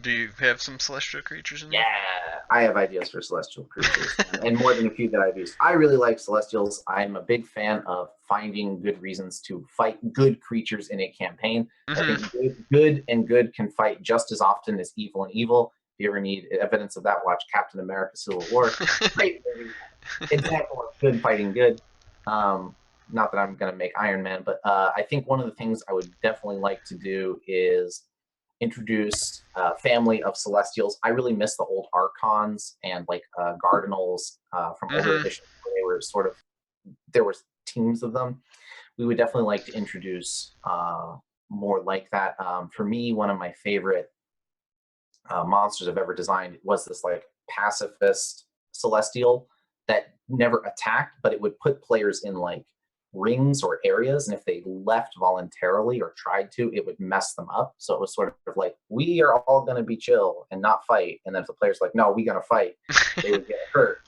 you have some celestial creatures in yeah, there? I have ideas for celestial creatures, and more than a few that I've used. I really like celestials. I'm a big fan of finding good reasons to fight good creatures in a campaign. I Hmm. think good and good can fight just as often as evil and evil. If you ever need evidence of that, watch Captain America: Civil War. Great movie, example of good fighting good. Um, Not that I'm going to make Iron Man, but I think one of the things I would definitely like to do is introduce a family of Celestials. I really miss the old Archons and like Cardinals from older Hmm. editions where they were sort of, there was teams of them. We would definitely like to introduce more like that. For me, one of my favorite monsters I've ever designed was this like pacifist celestial that never attacked, but it would put players in like rings or areas, and if they left voluntarily or tried to, it would mess them up. So it was sort of like, we are all going to be chill and not fight, and then if the players like, no, we're going to fight, they would get hurt.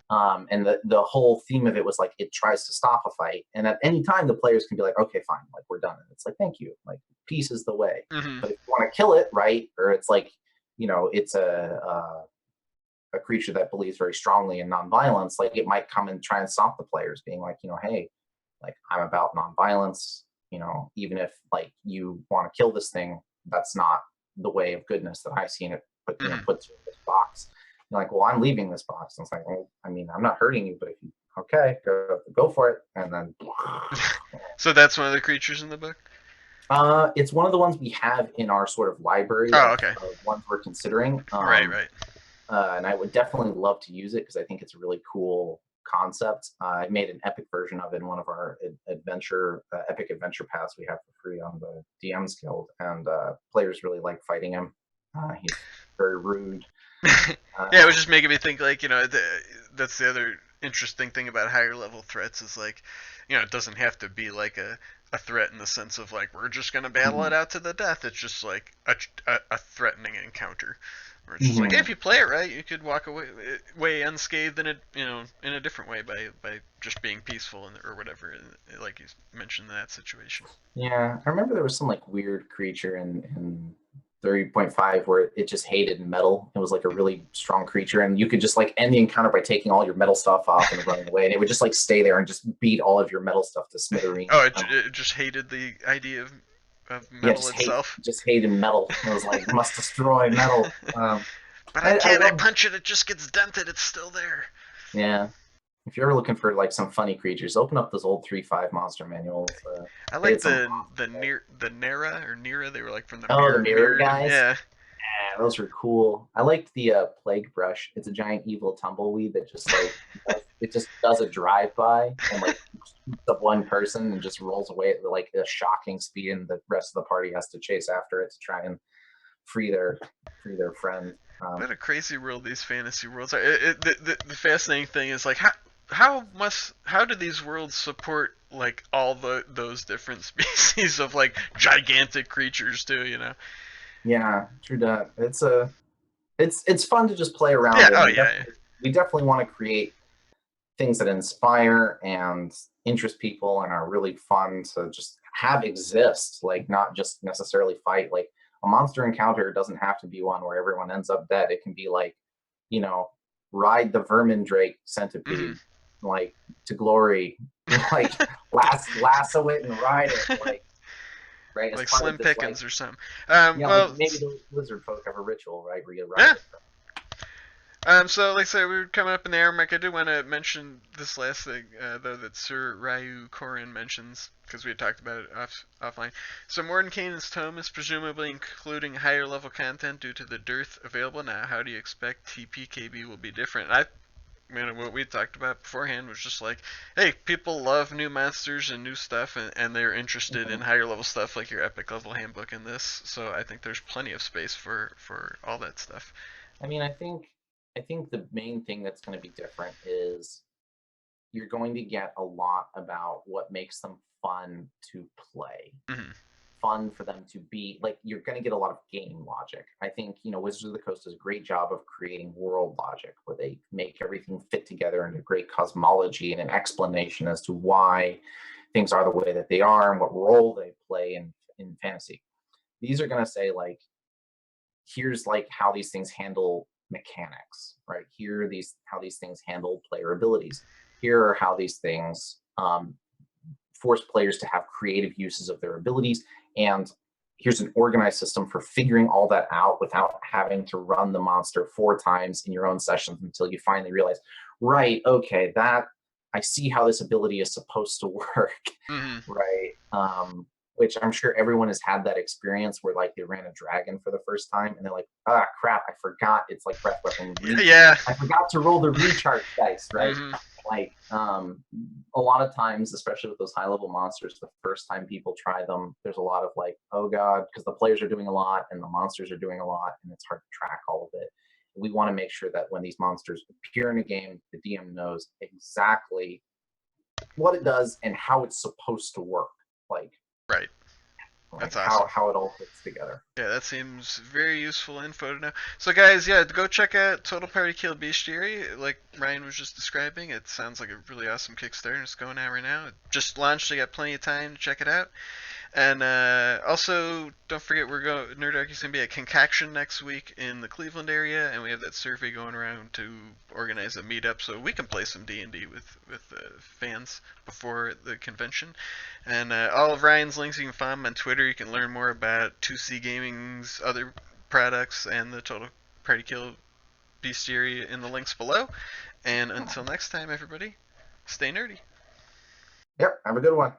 And the whole theme of it was like it tries to stop a fight, and at any time the players can be like, okay, fine, like we're done, and it's like, thank you, like peace is the way. Hmm. But if you want to kill it, right, or it's like, it's a creature that believes very strongly in nonviolence, like it might come and try and stop the players, being like, hey, like I'm about nonviolence, even if like you want to kill this thing, that's not the way of goodness that I've seen it, but Hmm. puts you in this box. You're like, well, I'm leaving this box. And it's like, well, I mean, I'm not hurting you, but if you, okay, go for it. And then So that's one of the creatures in the book. it's one of the ones we have in our sort of library Oh, of, okay. ones we're considering. Right, right. And I would definitely love to use it because I think it's a really cool concept. I made an epic version of it in one of our epic adventure paths we have for free on the DMs Guild, and players really like fighting him. He's very rude. Yeah, it Uh, was just making me think like that's the other interesting thing about higher level threats is like it doesn't have to be like a threat in the sense of like we're just gonna battle it mhm. out to the death. It's just like a threatening encounter. Or it's just like, hey, if Hmm. you play it right, you could walk away unscathed in a in a different way by just being peaceful or whatever, like you mentioned in that situation. Yeah, I remember there was some like weird creature in 30.5 where it just hated metal. It was like a really strong creature, and you could just like end the encounter by taking all your metal stuff off and running away, and it would just like stay there and just beat all of your metal stuff to smithereens. Oh, it just hated the idea of Yeah, metal itself. just hated metal. It was like must destroy metal. But I I can't. I love. punch it. It just gets dented. It's still there. Yeah, if you're ever looking for like some funny creatures, open up those old 3.5 monster manuals. I They like had some. the Nera. They were like from the Oh, the mirror mirrored. guys. Yeah. Yeah, those are cool. I liked the plague brush. It's a giant evil tumbleweed that just like it just does a drive by and like shoots up one person and just rolls away at like a shocking speed, and the rest of the party has to chase after it to try and free their friend. What a crazy world these fantasy worlds are. The fascinating thing is like how do these worlds support like all those different species of like gigantic creatures too? You know? Yeah, true that. It's fun to just play Yeah. around in. Oh yeah. We definitely want to create things that inspire and interest people and are really fun to just have exist, like not just necessarily fight. Like a monster encounter doesn't have to be one where everyone ends up dead. It can be like, you know, ride the vermin drake Mm-hmm. centipede like to glory, like lasso it and ride it, like right as Like part of Slim this, like Pickens or something. like Well, maybe the lizard folk have a ritual, right, where you ride yeah. it. So like I said, we were coming up in the hour mark. I do want to mention this last thing, though, that Sir Ryu Korin mentions, because we had talked about it offline. So Mordenkainen's tome is presumably including higher level content due to the dearth available now. How do you expect TPKB will be different? What we talked about beforehand was just like, hey, people love new monsters and new stuff, and they're interested in Mhm. higher level stuff like your epic level handbook in this. So I think there's plenty of space for all that stuff. I mean, I think the main thing that's going to be different is you're going to get a lot about what makes them fun to play, Mm-hmm. fun for them to be like. You're going to get a lot of game logic. I think Wizards of the Coast does a great job of creating world logic where they make everything fit together into great cosmology and an explanation as to why things are the way that they are and what role they play in fantasy. These are going to say like, here's like how these things handle mechanics, right? Here are these how these things handle player abilities. Here are how these things force players to have creative uses of their abilities. And here's an organized system for figuring all that out without having to run the monster 4 times in your own sessions until you finally realize, right, okay, that I see how this ability is supposed to work, Mm-hmm. right? Which I'm sure everyone has had that experience where like they ran a dragon for the first time and they're like, ah, crap, I forgot it's like breath weapon reach. Yeah. I forgot to roll the recharge dice, right? Mm-hmm. Like a lot of times, especially with those high level monsters, the first time people try them, there's a lot of like, oh god, because the players are doing a lot and the monsters are doing a lot, and it's hard to track all of it. We want to make sure that when these monsters appear in a game, the DM knows exactly what it does and how it's supposed to work. Like Right. like That's awesome. how it all fits together. Yeah, that seems very useful info to know. So, guys, yeah, go check out Total Party Kill Bestiary. Like Ryan was just describing, it sounds like a really awesome Kickstarter. It's going out right now. It just launched. So you got plenty of time to check it out. And also, don't forget Nerdarchy's gonna be at Concoction next week in the Cleveland area, and we have that survey going around to organize a meetup so we can play some D&D with fans before the convention. And all of Ryan's links you can find him on Twitter. You can learn more about 2C Gaming's other products and the Total Party Kill Bestiary in the links below. And until next time, everybody, stay nerdy. Yep, have a good one.